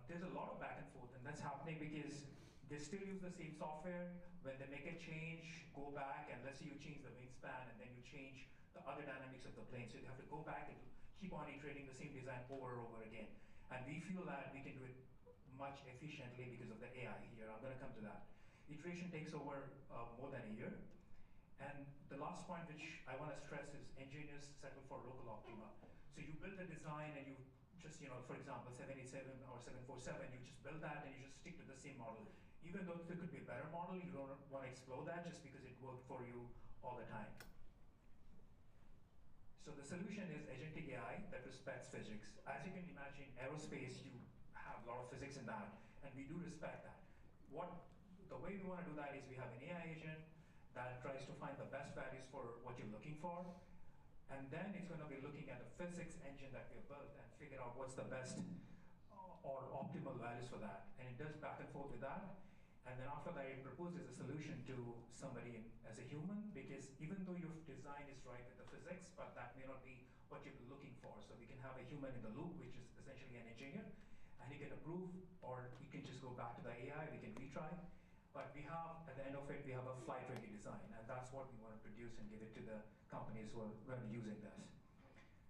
Speaker 10: There's a lot of back and forth, and that's happening because they still use the same software. When they make a change, go back, and let's say you change the wingspan, and then you change the other dynamics of the plane. So you have to go back and keep on iterating the same design over and over again. And we feel that we can do it much efficiently because of the AI here. I'm going to come to that. Iteration takes over more than a year. And the last point which I want to stress is engineers settle for local optima. So you build a design and you just, for example, 787 or 747, you just build that and you just stick to the same model. Even though there could be a better model, you don't want to explode that just because it worked for you all the time. So the solution is agentic AI that respects physics. As you can imagine, aerospace, you have a lot of physics in that, and we do respect that. The way we want to do that is we have an AI agent that tries to find the best values for what you're looking for, and then it's going to be looking at the physics engine that we have built and figure out what's the best or optimal values for that. And it does back and forth with that, and then after that it proposes a solution to somebody as a human, because even though your design is right with the physics, but that may not be what you're looking for. So we can have a human in the loop, which is essentially an engineer, and he can approve, or he can just go back to the AI, we can retry. But we have, at the end of it, we have a flight-ready design, and that's what we want to produce and give it to the companies who are going to be using this.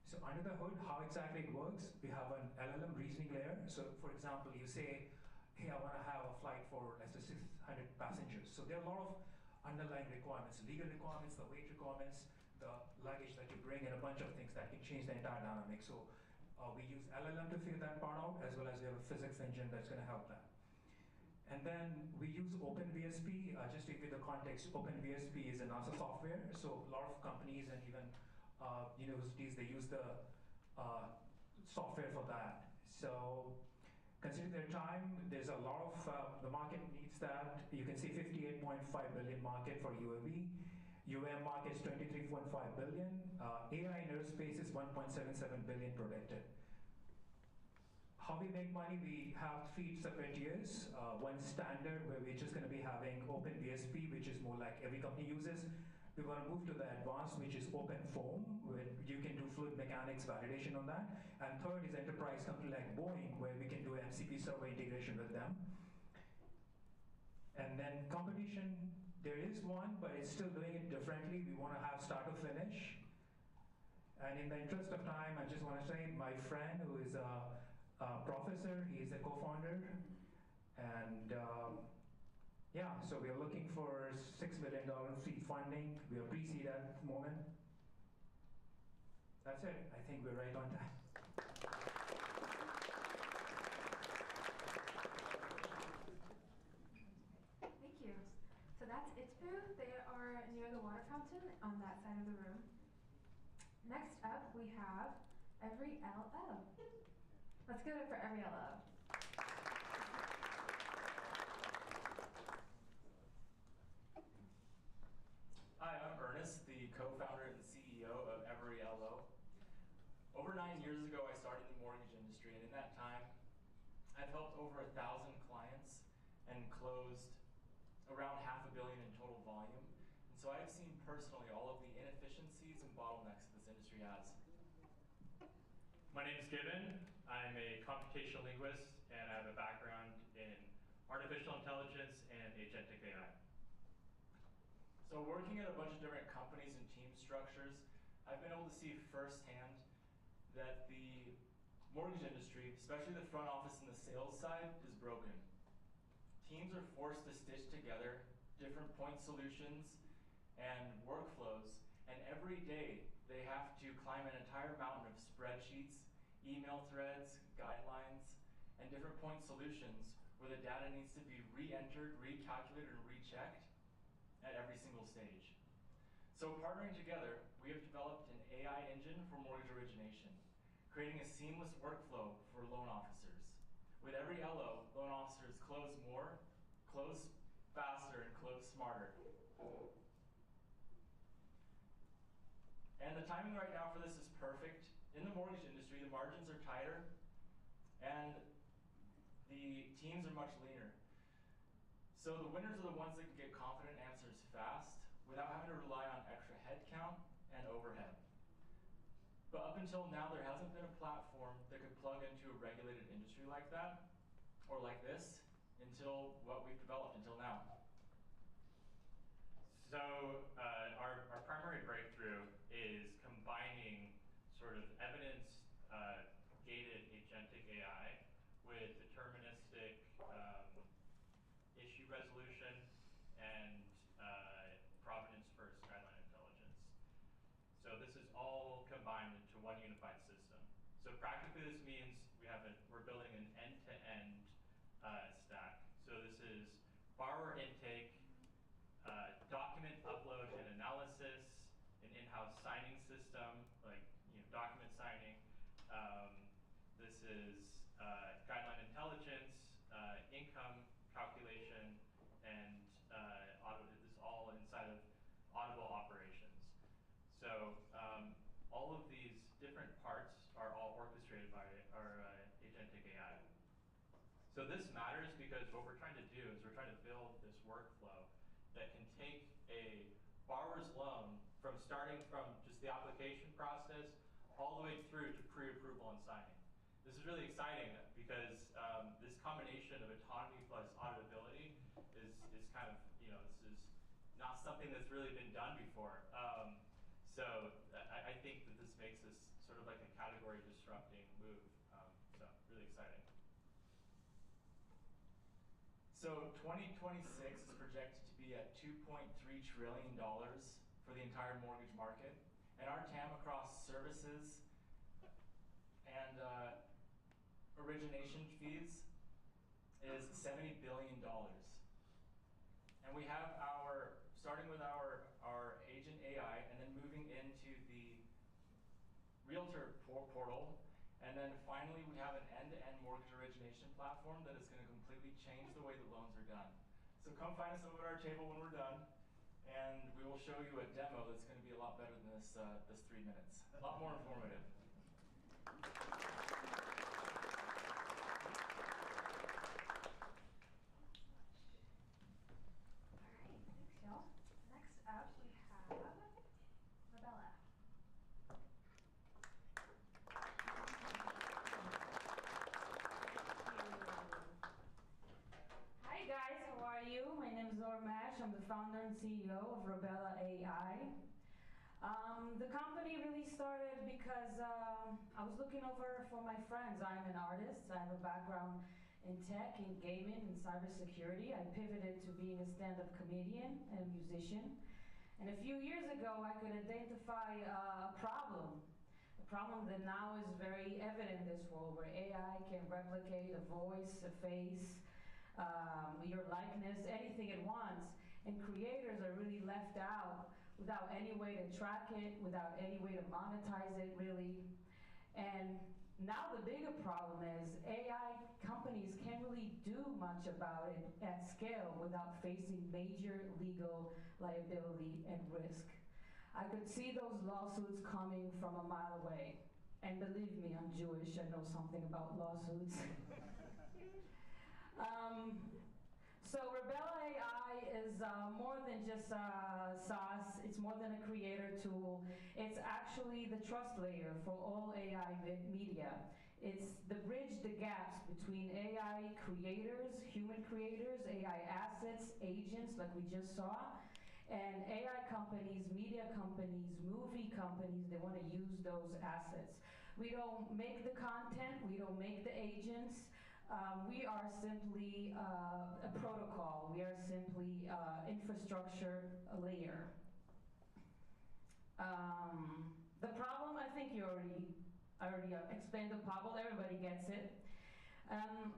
Speaker 10: So under the hood, how exactly it works, we have an LLM reasoning layer. So for example, you say, hey, I want to have a flight for, let's say, 600 passengers. So there are a lot of underlying requirements, legal requirements, the weight requirements, the luggage that you bring, and a bunch of things that can change the entire dynamic. So we use LLM to figure that part out, as well as we have a physics engine that's going to help that. And then we use OpenVSP. Just to give you the context, OpenVSP is an NASA software. So a lot of companies and even universities, they use the software for that. So considering their time, there's a lot of, the market needs that. You can see 58.5 billion market for UAV. UAM market is 23.5 billion. AI in aerospace is 1.77 billion predicted. How we make money, we have 3 separate tiers. One standard, where we're just going to be having OpenVSP, which is more like every company uses. We want to move to the advanced, which is OpenFOAM, where you can do fluid mechanics validation on that. And third is enterprise company like Boeing, where we can do MCP server integration with them. And then competition, there is one, but it's still doing it differently. We want to have start to finish. And in the interest of time, I just want to say my friend who is a professor, he is a co-founder, and yeah, so we are looking for $6 million seed funding. We are pre-seed at the moment. That's it. I think we're right on time.
Speaker 3: Thank you. So that's It's Boo. we have Every LO. Let's give it for Every LO.
Speaker 11: Hi, I'm Ernest, the co-founder and CEO of Every LO. Over 9 years ago, I started in the mortgage industry, and in that time, I've helped over 1,000 clients and closed around $500 million in total volume. And so I've seen personally all of the inefficiencies and bottlenecks this industry has.
Speaker 12: My name is Gibbon. I'm a computational linguist, and I have a background in artificial intelligence and agentic AI.
Speaker 11: So working at a bunch of different companies and team structures, I've been able to see firsthand that the mortgage industry, especially the front office and the sales side, is broken. Teams are forced to stitch together different point solutions and workflows, and every day they have to climb an entire mountain of spreadsheets, email threads, guidelines, and different point solutions where the data needs to be re-entered, recalculated, and rechecked at every single stage. So partnering together, we have developed an AI engine for mortgage origination, creating a seamless workflow for loan officers. With every LO, loan officers close more, close faster, and close smarter. And the timing right now for this is perfect. In the mortgage industry, the margins are tighter, and the teams are much leaner. So the winners are the ones that can get confident answers fast without having to rely on extra headcount and overhead. But up until now, there hasn't been a platform that could plug into a regulated industry like that, or like this, until what we've developed until now.
Speaker 12: So our primary breakthrough is combining sort of evidence-gated agentic AI with deterministic issue resolution and provenance-first guideline intelligence. So this is all combined into one unified system. So practically this means we're building an end-to-end stack. So this is borrower intake, document upload and analysis, an in-house signing system, like document signing. This is guideline intelligence, income calculation, and this is all inside of Audible operations. So all of these different parts are all orchestrated by our agentic AI. So this matters because what we're trying to do is we're trying to build this workflow that can take a borrower's loan from starting from just the application process all the way through to pre-approval and signing. This is really exciting because this combination of autonomy plus auditability is kind of, this is not something that's really been done before. So I think that this makes this sort of like a category disrupting move. So really exciting. So 2026 is projected to be at $2.3 trillion for the entire mortgage market. And our TAM across services and origination fees is $70 billion. And we have starting with our agent AI and then moving into the realtor portal. And then finally, we have an end-to-end mortgage origination platform that is going to completely change the way the loans are done. So come find us over at our table when we're done, and we will show you a demo that's going to be a lot better than this 3 minutes. A lot more informative.
Speaker 13: I'm the founder and CEO of Rebella AI. The company really started because I was looking over for my friends. I'm an artist. I have a background in tech, in gaming, and cybersecurity. I pivoted to being a stand-up comedian and a musician. And a few years ago, I could identify a problem that now is very evident in this world, where AI can replicate a voice, a face, your likeness, anything it wants, and creators are really left out without any way to track it, without any way to monetize it, really. And now the bigger problem is AI companies can't really do much about it at scale without facing major legal liability and risk. I could see those lawsuits coming from a mile away. And believe me, I'm Jewish, I know something about lawsuits. So Rebella AI is more than just SaaS, it's more than a creator tool. It's actually the trust layer for all AI media. It's the bridge, the gaps between AI creators, human creators, AI assets, agents like we just saw, and AI companies, media companies, movie companies, they want to use those assets. We don't make the content, we don't make the agents. We are simply a protocol. We are simply infrastructure layer. The problem, I think I already explained the problem. Everybody gets it.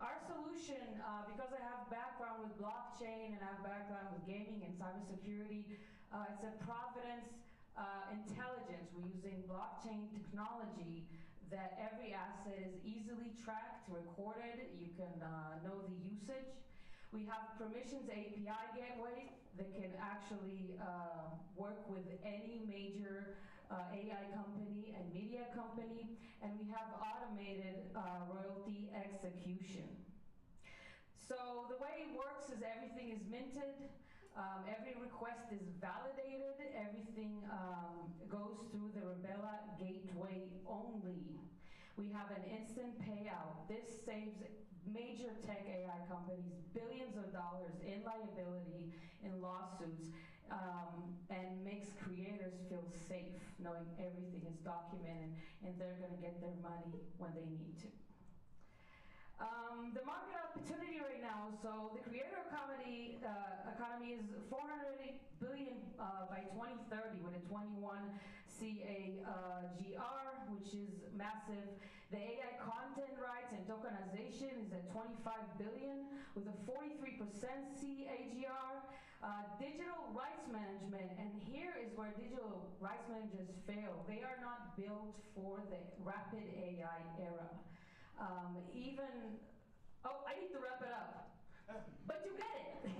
Speaker 13: Our solution, because I have background with blockchain and I have background with gaming and cybersecurity, it's a providence intelligence. We're using blockchain technology that every asset is easily tracked, recorded, you can know the usage. We have permissions API gateway that can actually work with any major AI company and media company, and we have automated royalty execution. So the way it works is everything is minted, every request is validated, everything goes through the Rebella gateway only. We have an instant payout. This saves major tech AI companies billions of dollars in liability, in lawsuits, and makes creators feel safe knowing everything is documented and they're going to get their money when they need to. The market opportunity right now, so the creator economy is $480 billion by 2030 with a 21 CAGR, which is massive. The AI content rights and tokenization is at 25 billion with a 43% CAGR. Digital rights management, and here is where digital rights managers fail. They are not built for the rapid AI era. I need to wrap it up, but you get it.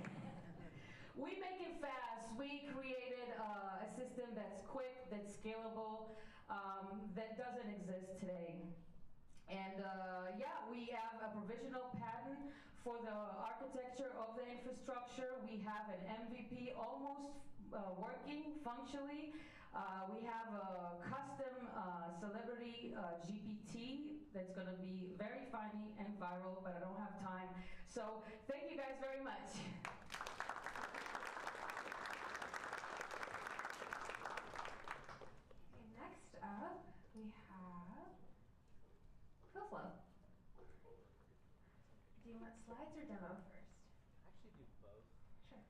Speaker 13: We make it fast. We created a system that's quick, that's scalable, that doesn't exist today. And yeah, we have a provisional patent for the architecture of the infrastructure. We have an MVP almost working functionally. We have a custom celebrity GPT that's going to be very funny and viral, but I don't have time. So thank you guys very much.
Speaker 3: Okay, next up we have Phil. Do you want slides or demo first?
Speaker 14: Actually do both.
Speaker 3: Sure.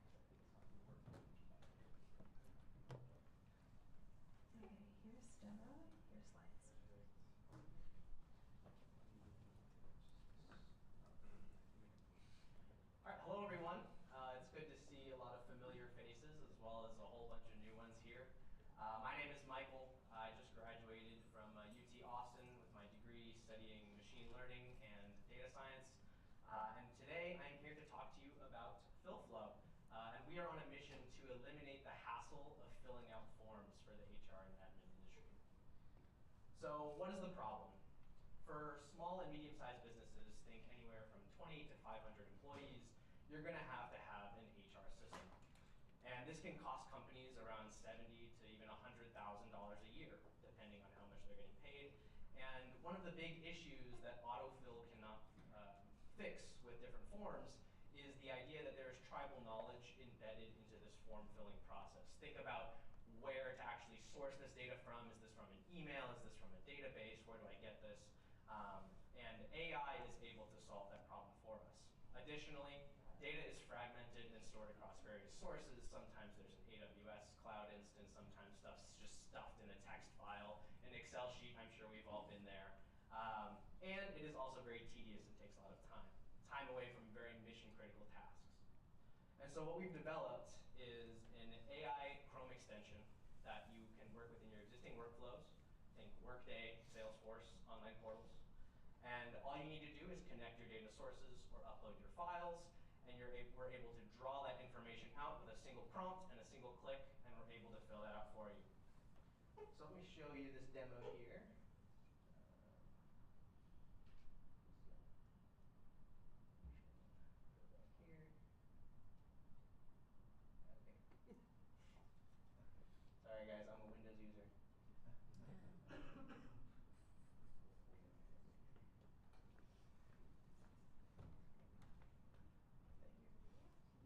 Speaker 3: Okay, here's demo, here's slides.
Speaker 14: All right, hello everyone. It's good to see a lot of familiar faces as well as a whole bunch of new ones here. My name is Michael. I just graduated from UT Austin with my degree studying machine learning and data science. And today I'm here to talk to you about PhilFlow. And we are on a mission to eliminate the hassle of filling out forms for the HR and admin industry. So what is the problem? For small and medium-sized businesses, think anywhere from 20 to 500 employees, you're going to have an HR system. And this can cost companies around $70,000 to even $100,000 a year, depending on how much they're getting paid. And one of the big issues that autofill cannot fix with different forms is the idea that there is tribal knowledge embedded into this form filling process. Think about where to actually source this data from. Is this from an email? Is this from a database? Where do I get this? And AI is able to solve that problem for us. Additionally, data is fragmented and stored across various sources. Sometimes there's an AWS cloud instance, sometimes stuff's just stuffed in a text file, an Excel sheet, I'm sure we've all been there. And it is also very tedious and takes a lot of time away from very mission critical tasks. And so what we've developed is an AI Chrome extension that you can work within your existing workflows, think Workday, Salesforce, online portals. And all you need to do is connect your data sources or upload your files, and we're able to draw that information out with a single prompt and a single click, and we're able to fill that out for you. So let me show you this demo here. Here. Okay. Sorry guys, I'm a Windows user.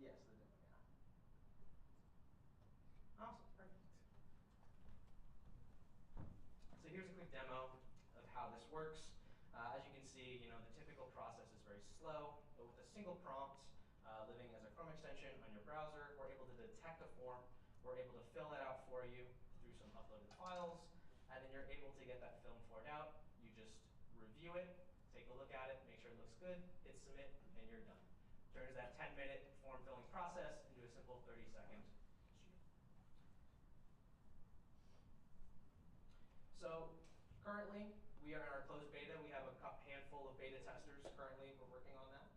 Speaker 14: Yes, the demo, yeah. Awesome, perfect. So here's a quick demo of how this works. As you can see, the typical process is very slow, but with a single prompt, living as a Chrome extension on your browser, we're able to detect a form. We're able to fill that out for you through some uploaded files, and then you're able to get that film formed out. You just review it, take a look at it, make sure it looks good, hit submit, and you're done. Turns that 10-minute form filling process into a simple 30-second shoot. So currently, we are in our closed beta. We have a handful of beta testers currently. We're working on that.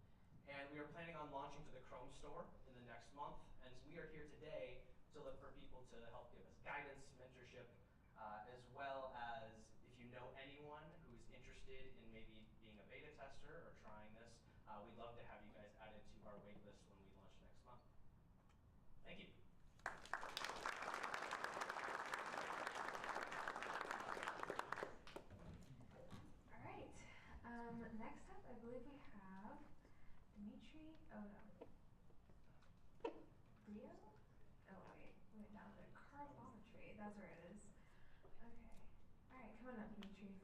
Speaker 14: And we are planning on launching to the Chrome store in the next month. And so we are here today to look for people to help give us guidance, mentorship, as well as if you know anyone who's interested in maybe being a beta tester or trying this, we'd love to have you guys added to our wait list when we launch next month. Thank you.
Speaker 3: All right. Next up, I believe we have Dimitri. Oh no. Rio? Oh wait, went down to carbometry. That's where it is. Okay. All right, come on up, Dimitri.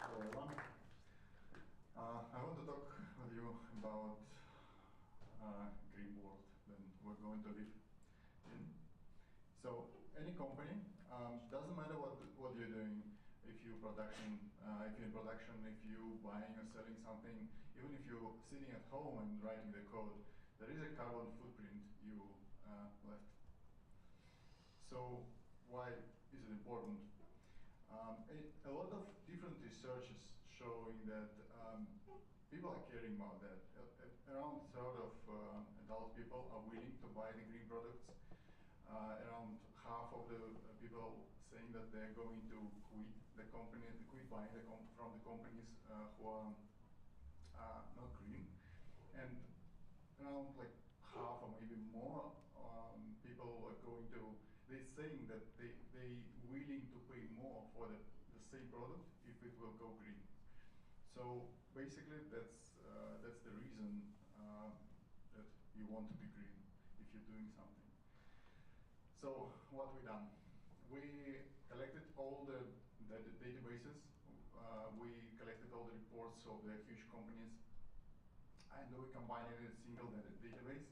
Speaker 15: Hello everyone. I want to talk with you about green world that we're going to live in. So any company, doesn't matter what you're doing, if you're in production, if you're buying or selling something, even if you're sitting at home and writing the code, there is a carbon footprint you left. So why is it important? A lot of different research is showing that people are caring about that. Around a third of adult people are willing to buy the green products. Around half of the people saying that they're going to quit the company, quit buying from the companies who are not green. And around like half or maybe more people are going to, they're saying that they willing to pay more for the same product if it will go green. So basically that's the reason that you want to be green if you're doing something. So what we done? We collected all the databases. We collected all the reports of the huge companies, and we combined it in a single database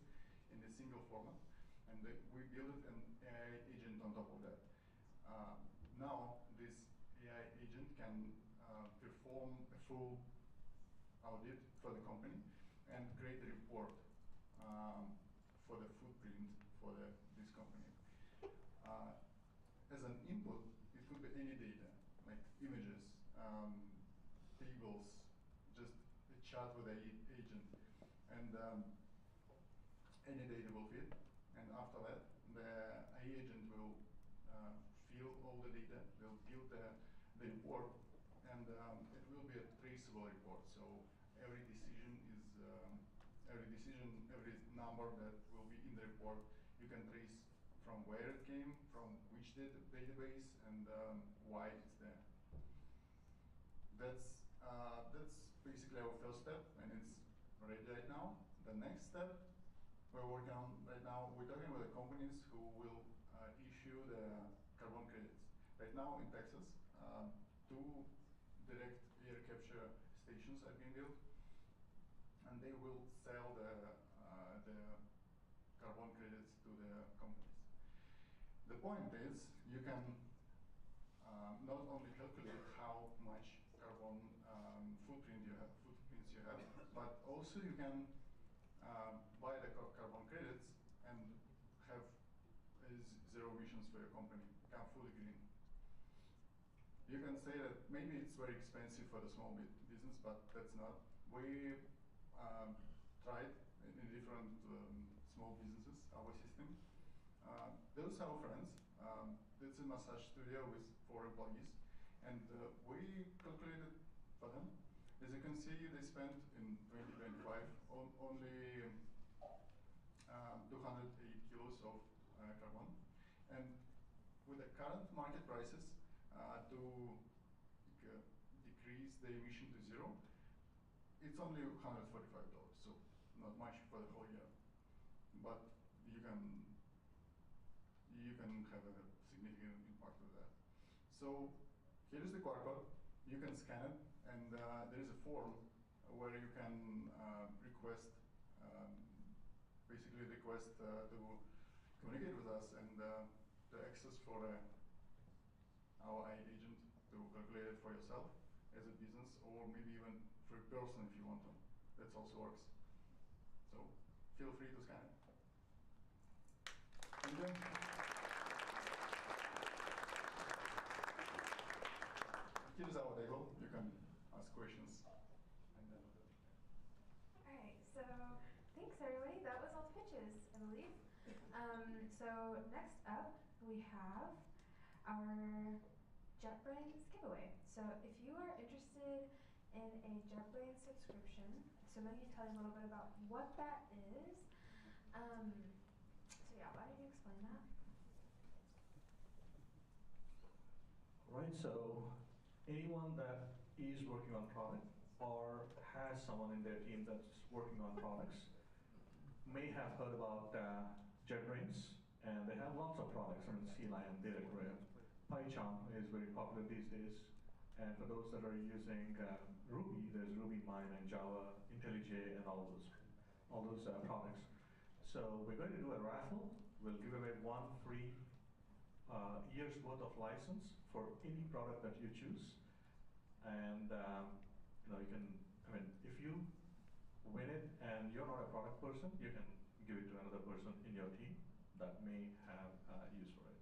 Speaker 15: in a single format, and we built an AI agent on top of that. Now this AI agent can perform a full audit for the company and create a report for the footprint for this company. As an input, it could be any data, like images, tables, just a chat with the agent, and any data will fit. And after that, the AI agent will fill all the data, will build the report, and it will be a traceable report. So every decision, every number that will be in the report, you can trace from where it came, from which database, and why it's there. That's basically our first step, and it's ready right now. The next step we're working on right now, we're talking with the companies who will issue the carbon credits. Right now in Texas, 2 direct air capture stations are being built, and they will sell the carbon credits to the companies. The point is, you can not only calculate how much carbon footprints you have, but also you can buy the carbon credits and have zero emissions for your company, become fully green. You can say that maybe it's very expensive for the small business, but that's not. We tried in different small businesses, our system. Those are our friends. This is a massage studio with 4 employees. And we calculated for them. As you can see, they spent in 2025 only 208 kilos of carbon. And with the current market prices, to decrease the emission to zero, it's only $145, so not much for the whole year. But you can have a significant impact with that. So here is the QR code. You can scan it, and there is a form where you can basically request to communicate with us and the access for our AI agent to calculate it for yourself as a business, or maybe even for a person if you want to. That also works. So feel free to scan it. Thank you. Here's our table. You can ask questions. And then
Speaker 3: Alright, so thanks everybody. That was all the pitches, I believe. So next up we have our JetBrains giveaway. So if you are interested in a JetBrains subscription, so let me tell you a little bit about what that is. So yeah, why don't you explain that?
Speaker 1: Right, so anyone that is working on product or has someone in their team that's working on products may have heard about JetBrains, and they have lots of products. I mean, C-Line, DataGraph, PyCharm is very popular these days. And for those that are using Ruby, there's RubyMine and Java, IntelliJ, and all those products. So we're going to do a raffle. We'll give away 1 free year's worth of license for any product that you choose. And you can, if you win it and you're not a product person, you can give it to another person in your team that may have use for it.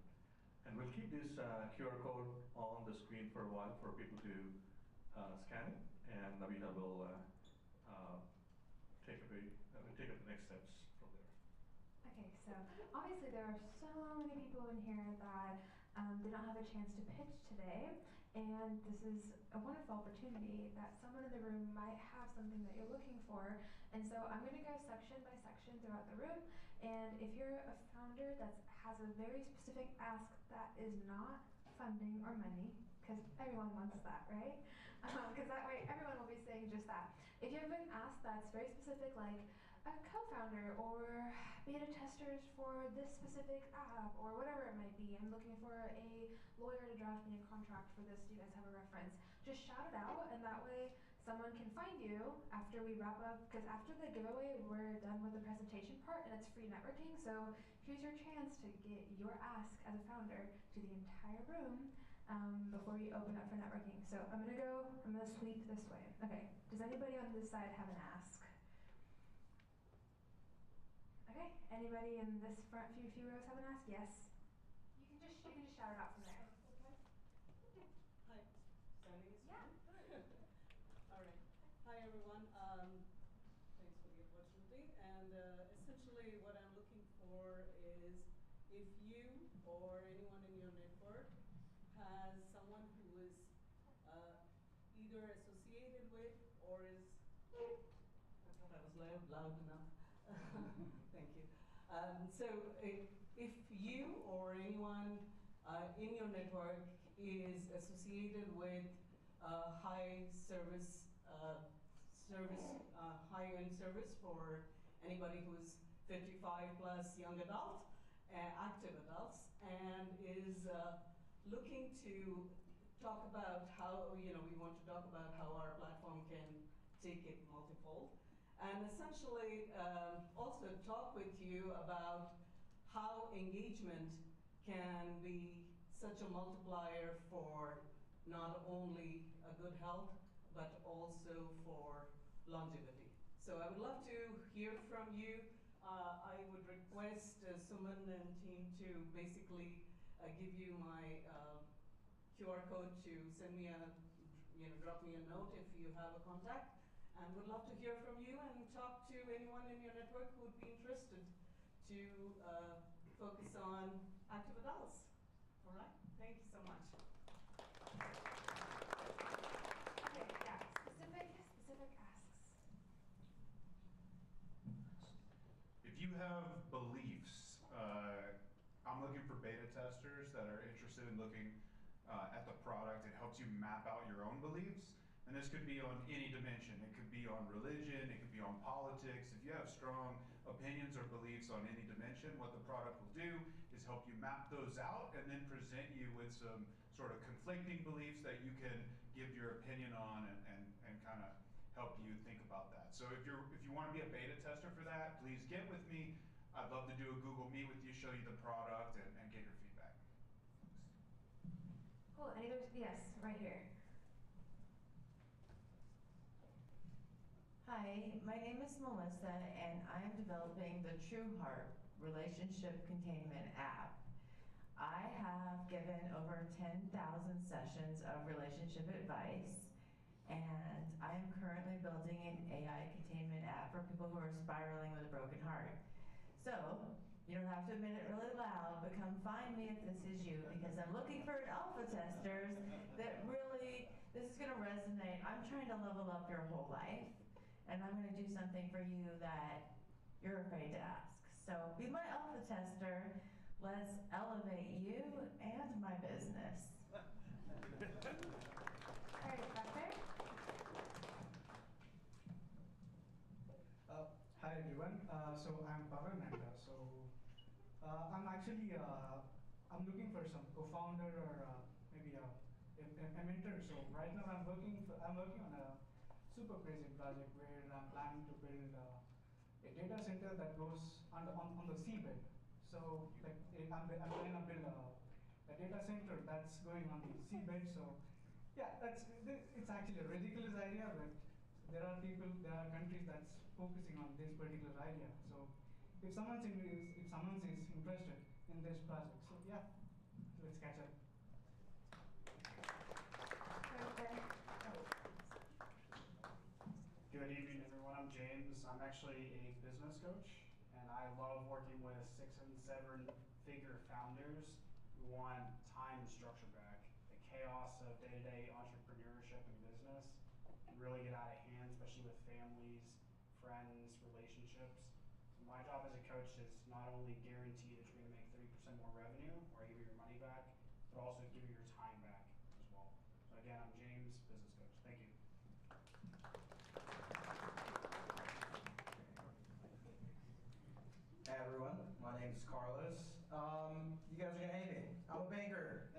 Speaker 1: And we'll keep this QR code on the screen for a while for people to scan it, and Navita will take up the next steps from there.
Speaker 3: Okay, so obviously there are so many people in here that did not have a chance to pitch today, and this is a wonderful opportunity that someone in the room might have something that you're looking for. And so I'm going to go section by section throughout the room, and if you're a founder that has a very specific ask that is not funding or money, because everyone wants that, right? Because that way everyone will be saying just that. If you have an ask that's very specific, like a co-founder or beta testers for this specific app or whatever it might be, I'm looking for a lawyer to draft me a contract for this, do you guys have a reference? Just shout it out, and that way someone can find you after we wrap up, because after the giveaway we're done with the presentation part and it's free networking. So here's your chance to get your ask as a founder to the entire room before we open up for networking. So I'm gonna sweep this way. Okay, does anybody on this side have an ask? Okay, anybody in this front few rows have an ask? Yes. You can just shout it out from there.
Speaker 16: Hi, standing is
Speaker 3: Yeah.
Speaker 16: All right. Hi everyone. Thanks for the opportunity. And essentially, what I'm looking for is if you or anyone in your network has someone who is either associated with or is. I thought I was loud enough. Thank you. So if you or anyone in your network is associated with high high-end service for anybody who's 55 plus young adult, active adults, and is looking to talk about how, we want to talk about how our platform can take it multifold. And essentially also talk with you about how engagement can be such a multiplier for not only a good health, but also for longevity. So I would love to hear from you. I would request Suman and team to basically give you my QR code to send me drop me a note if you have a contact. And would love to hear from you and talk to anyone in your network who would be interested to focus on active adults. All right? Thank you so much.
Speaker 3: Okay, yeah, specific asks.
Speaker 17: If you have beliefs, I'm looking for beta testers that are interested in looking at the product. It helps you map out your own beliefs. And this could be on any dimension. It could be on religion, it could be on politics. If you have strong opinions or beliefs on any dimension, what the product will do is help you map those out and then present you with some sort of conflicting beliefs that you can give your opinion on and kind of help you think about that. So if you want to be a beta tester for that, please get with me. I'd love to do a Google Meet with you, show you the product, and get your feedback.
Speaker 3: Cool, any others? Yes, right here.
Speaker 18: Hi, my name is Melissa, and I am developing the TrueHeart Relationship Containment app. I have given over 10,000 sessions of relationship advice, and I am currently building an AI containment app for people who are spiraling with a broken heart. So, you don't have to admit it really loud, but come find me if this is you, because I'm looking for alpha testers that really, this is gonna resonate. I'm trying to level up your whole life. And I'm going to do something for you that you're afraid to ask. So be my alpha tester. Let's elevate you and my business.
Speaker 3: All right, back there.
Speaker 19: Hi everyone. So I'm Pavan, and I'm actually I'm looking for some co-founder or maybe a mentor. So right now I'm working on a super crazy project where I'm planning to build a data center that goes on the seabed. So like I'm trying to build a data center that's going on the seabed. So yeah, it's actually a ridiculous idea, but there are countries that's focusing on this particular idea. So if someone is interested in this project, so yeah, let's catch up.
Speaker 20: Good evening, everyone. I'm James. I'm actually a business coach, and I love working with 6- and 7-figure founders who want time and structure back. The chaos of day-to-day entrepreneurship and business can really get out of hand, especially with families, friends, relationships. So my job as a coach is not only guarantee that you're going to make 30% more revenue or give you your money back, but also give you your time back as well. So again, I'm James, business coach. Thank you.
Speaker 21: Hey everyone, my name is Carlos. You guys are gonna hate me. I'm a banker.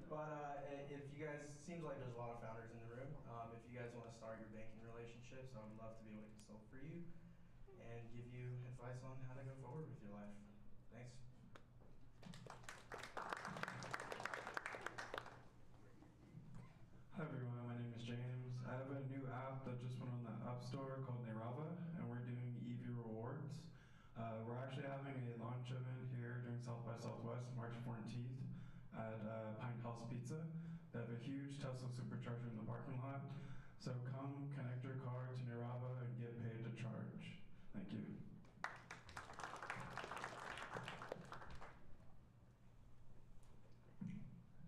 Speaker 21: But if you guys, seems like there's a lot of founders in the room. If you guys want to start your banking relationships, I would love to be able to consult for you and give you advice on how to go forward with your life. Thanks.
Speaker 22: Hi everyone, my name is James. I have a new app that just went on the App Store called Nerava, and we're doing EV rewards. We're actually having a launch event here during South by Southwest, March 14th at Pine House Pizza. They have a huge Tesla supercharger in the parking lot. So come connect your car to Nerava and get paid to charge. Thank you.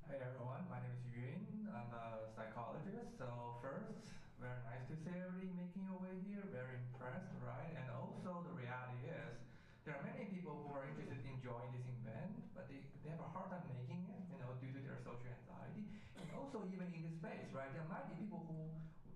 Speaker 23: Hey everyone, my name is Yun. I'm a psychologist. So first, very nice to see everybody making your way here. Very impressed, right? And also the reality is, there are many people who are interested in joining this event, but they have a hard time making it, due to their social anxiety. And also even in this space, right? There might be people who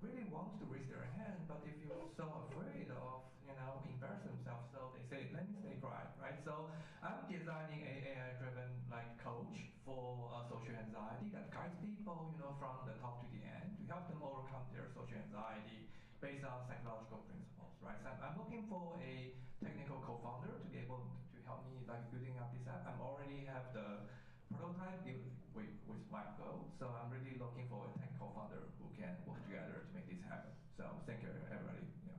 Speaker 23: really want to raise their hand, but they feel so afraid of, embarrass themselves, so they say, let me stay quiet, right? So I'm designing a AI-driven coach for social anxiety that guides people, from the top to the end to help them overcome their social anxiety based on psychological principles, right? So I'm looking for a technical co-founder to be able to help me building up this app. I already have the prototype built with my Go, so I'm really looking for a tech co-founder who can work together to make this happen. So thank you, everybody. Yeah.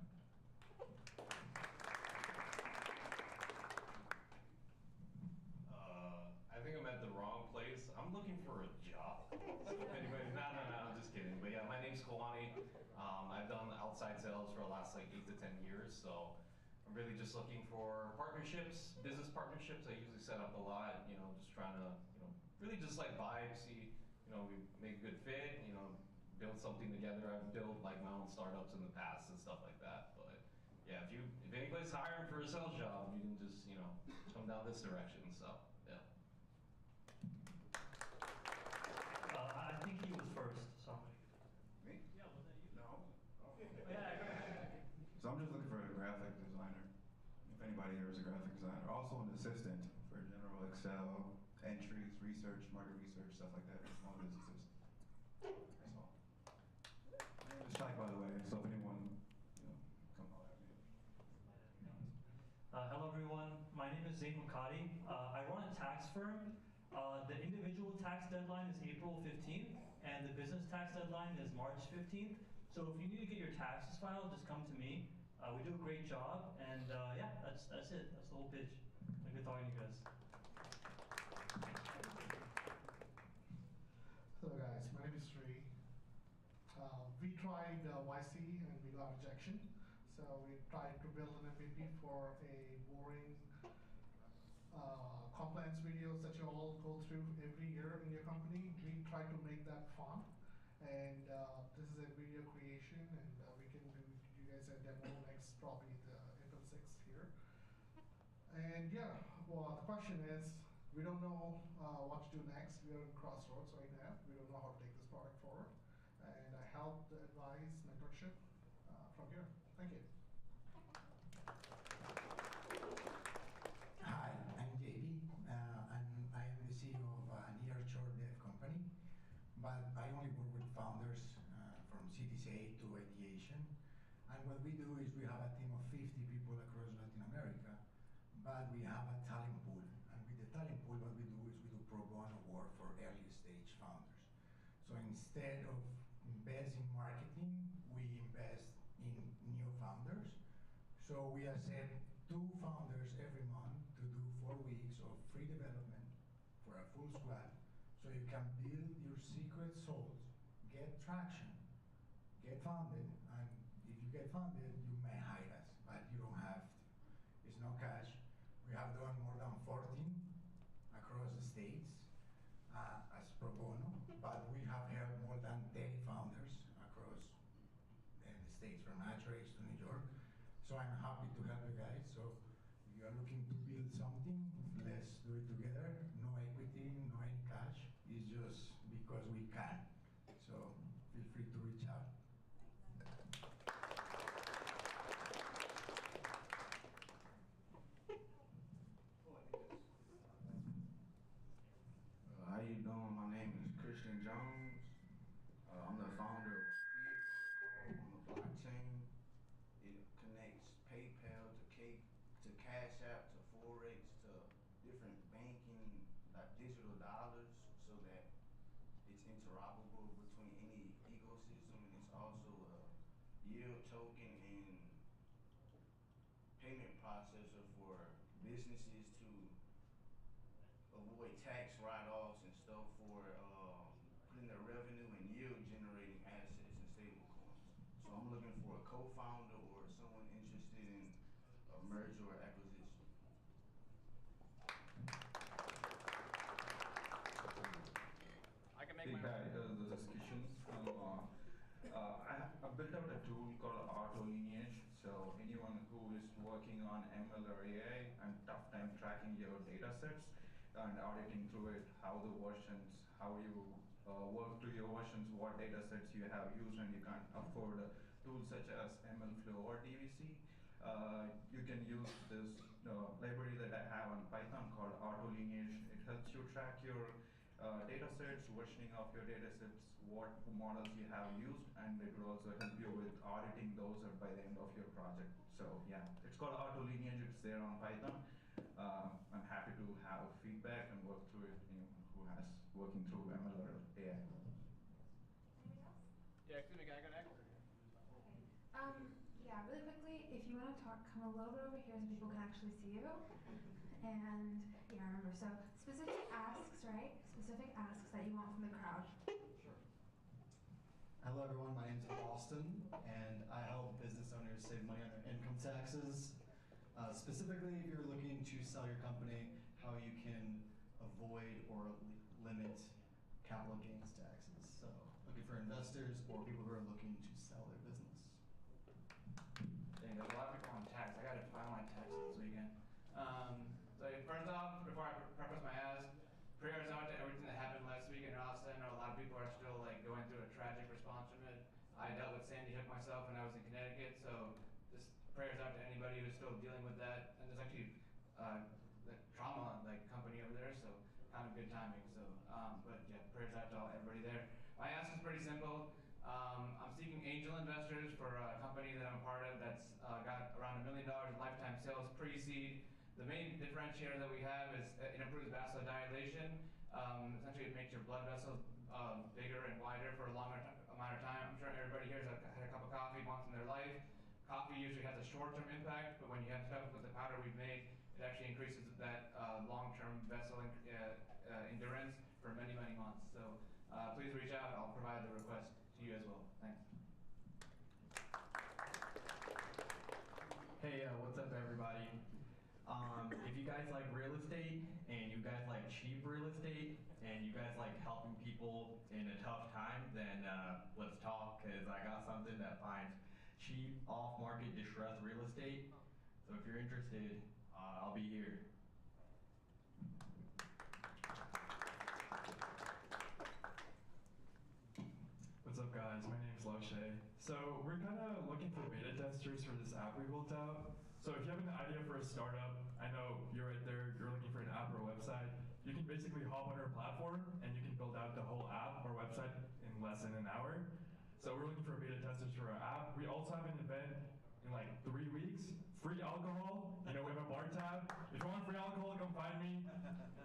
Speaker 2: I think I'm at the wrong place. I'm looking for a job. Anyway, no, I'm just kidding. But yeah, my name's Kalani. I've done outside sales for the last like 8 to 10 years, so I'm really just looking for partnerships, business partnerships. I usually set up a lot, just trying to, really just like vibe, see, we make a good fit, build something together. I've built like my own startups in the past and stuff like that. But yeah, if anybody's hiring for a sales job, you can just, come down this direction. So yeah.
Speaker 4: I think he was first. Somebody.
Speaker 17: Me?
Speaker 4: Yeah, was that you?
Speaker 17: No.
Speaker 4: Yeah.
Speaker 15: So I'm just looking for a graphic designer. If anybody here is a graphic designer. Also an assistant for general Excel, entries, research, market research, stuff like that. Small businesses. That's all. My name is Shai, by the way, so if anyone, come holler at me.
Speaker 4: Hello everyone, my name is Zain Mukadi. I run a tax firm. The individual tax deadline is April 15th, and the business tax deadline is March 15th. So if you need to get your taxes filed, just come to me. We do a great job, and yeah, that's it. That's the whole pitch. Good talking to you guys.
Speaker 5: Hello guys, my name is Sri. We tried YC and we got rejection. So we tried to build an MVP for a boring compliance videos that you all go through every year in your company. We try to make that fun. And this is a video creation, and we can do you guys a demo next, probably the April 6th here. And yeah, well, the question is, we don't know what to do next. We are in crossroads right now. We don't know how to take this product forward. And I help the advise mentorship from here. Thank you.
Speaker 24: Hi, I'm JB, and I am the CEO of a nearshore dev company. But I only work with founders from Series A to ideation. And what we do is we have a team of 50 people across Latin America, but we have a talent pool. And with the talent pool, what we do is we do pro bono work for early stage founders. So instead of invest in marketing, we invest in new founders. So we accept 2 founders every month to do 4 weeks of free development for a full squad. So you can build your secret sauce, get traction, get funded, and if you get funded, you may hire us, but you don't have to. It's no cash. We have done more than 14 across the states as pro bono, but we have helped more than 30 founders across the states, from Anchorage to New York. So I'm happy to help you guys. So if you are looking to build something, let's do it together. No equity, no any cash. It's just because we can. So feel free to reach out.
Speaker 25: How you doing? My name is Christian Jones. I'm the founder of Fiat Protocol on the blockchain. It connects PayPal to Cash App to Forex to different banking, like digital dollars, so that it's interoperable between any ecosystem. And it's also a yield token and payment processor for businesses to avoid tax write-offs and stuff for putting their revenue and yield generating assets and stable coins. So I'm looking for a co-founder or someone interested in a merger or acquisition.
Speaker 12: I can make
Speaker 15: Hey
Speaker 12: my
Speaker 15: guys, this is Kishan from, I built out a tool called Auto Lineage. So anyone who is working on ML or AI and tough time tracking your data sets and auditing through it, how the versions, how you work through your versions, what data sets you have used, and you can't afford tools such as MLflow or DVC. You can use this library that I have on Python called Auto Lineage. It helps you track your data sets, versioning of your data sets, what models you have used, and it will also help you with auditing those by the end of your project. So yeah, it's called Auto Lineage. It's there on Python. I'm happy to have feedback and work through it. Anyone who has working through ML or AI.
Speaker 3: Anybody else?
Speaker 12: Yeah, excuse me, can I go next?
Speaker 3: Okay. Yeah, really quickly, if you want to talk, come a little bit over here so people can actually see you. And yeah, remember, so specific asks, right? Specific asks that you want from the crowd.
Speaker 6: Sure. Hello everyone, my name is Austin, and I help business owners save money on their income taxes. Specifically, if you're looking to sell your company, how you can avoid or limit capital gains taxes. So, looking for investors or people who are looking to sell their business.
Speaker 7: Dang, there's a lot of people on tax. I gotta file my taxes this weekend. So first off, before I preface my ask, prayers out to everything that happened last week in Austin. I know a lot of people are still like going through a tragic response from it. I dealt with Sandy Hook myself when I was in Connecticut, so just prayers out to anybody who's still dealing with that. And there's actually the trauma like company over there, so kind of good timing. So, but yeah, prayers out to everybody there. My ask is pretty simple. I'm seeking angel investors for a company that I'm a part of that's got around $1 million in lifetime sales pre-seed. The main differentiator that we have is it improves vasodilation. Essentially, it makes your blood vessels bigger and wider for a longer amount of time. I'm sure everybody here has had a cup of coffee once in their life. Coffee usually has a short-term impact, but when you have stuff with the powder we've made, it actually increases that long-term vessel endurance for many, many months. So please reach out. I'll provide the request to you as well. Thanks.
Speaker 8: Hey, what's up everybody? If you guys like real estate and you guys like cheap real estate and you guys like helping people in a tough time, then let's talk, because I got something that finds cheap, off-market, distressed real estate. So if you're interested, I'll be here.
Speaker 9: What's up guys, my name is Loshay. So we're kind of looking for beta testers for this app we built out. So if you have an idea for a startup, I know you're right there, you're looking for an app or a website, you can basically hop on our platform and you can build out the whole app or website in less than an hour. So we're looking for beta testers for our app. We also have an event in like 3 weeks, free alcohol, we have a bar tab. If you want free alcohol, come find me.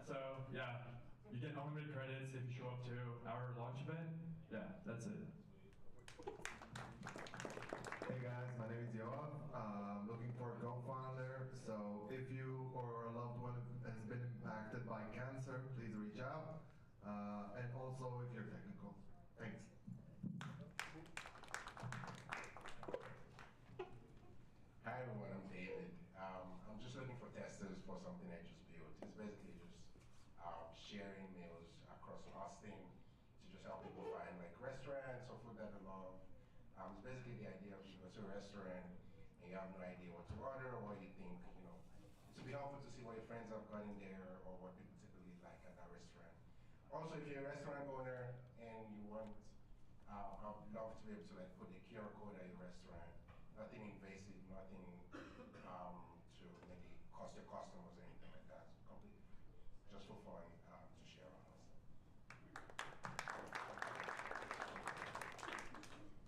Speaker 9: So yeah, you get unlimited credits if you show up to our launch event. Yeah, that's it.
Speaker 10: Hey guys, my name is Yoav. I'm looking for a co-founder. So if you or a loved one has been impacted by cancer, please reach out. And also if you're technical. Thanks.
Speaker 26: Hi everyone, I'm David. I'm just looking for testers for something I just built. It's basically just sharing meals across Austin to just help people find like restaurants or food that they love. It's basically the idea of you go to a restaurant and you have no idea what to order or what you think, It's be helpful to see what your friends have got in there or what people typically like at that restaurant. Also, if you're a restaurant owner and you want, I'd love to be able to like put a QR code at your restaurant. Nothing invasive, nothing to maybe cost your customers or anything like that. Completely free. Just for fun to share on us.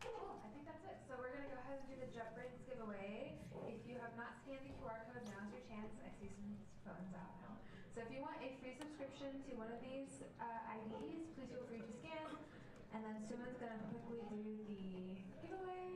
Speaker 3: Cool, I think that's it. So we're gonna go ahead and do the JetBrains giveaway. If you have not scanned the QR code, now's your chance. I see some phones out now. So if you want a free subscription to one of these IDs, please feel free to scan. And then Suman's gonna quickly do the giveaway.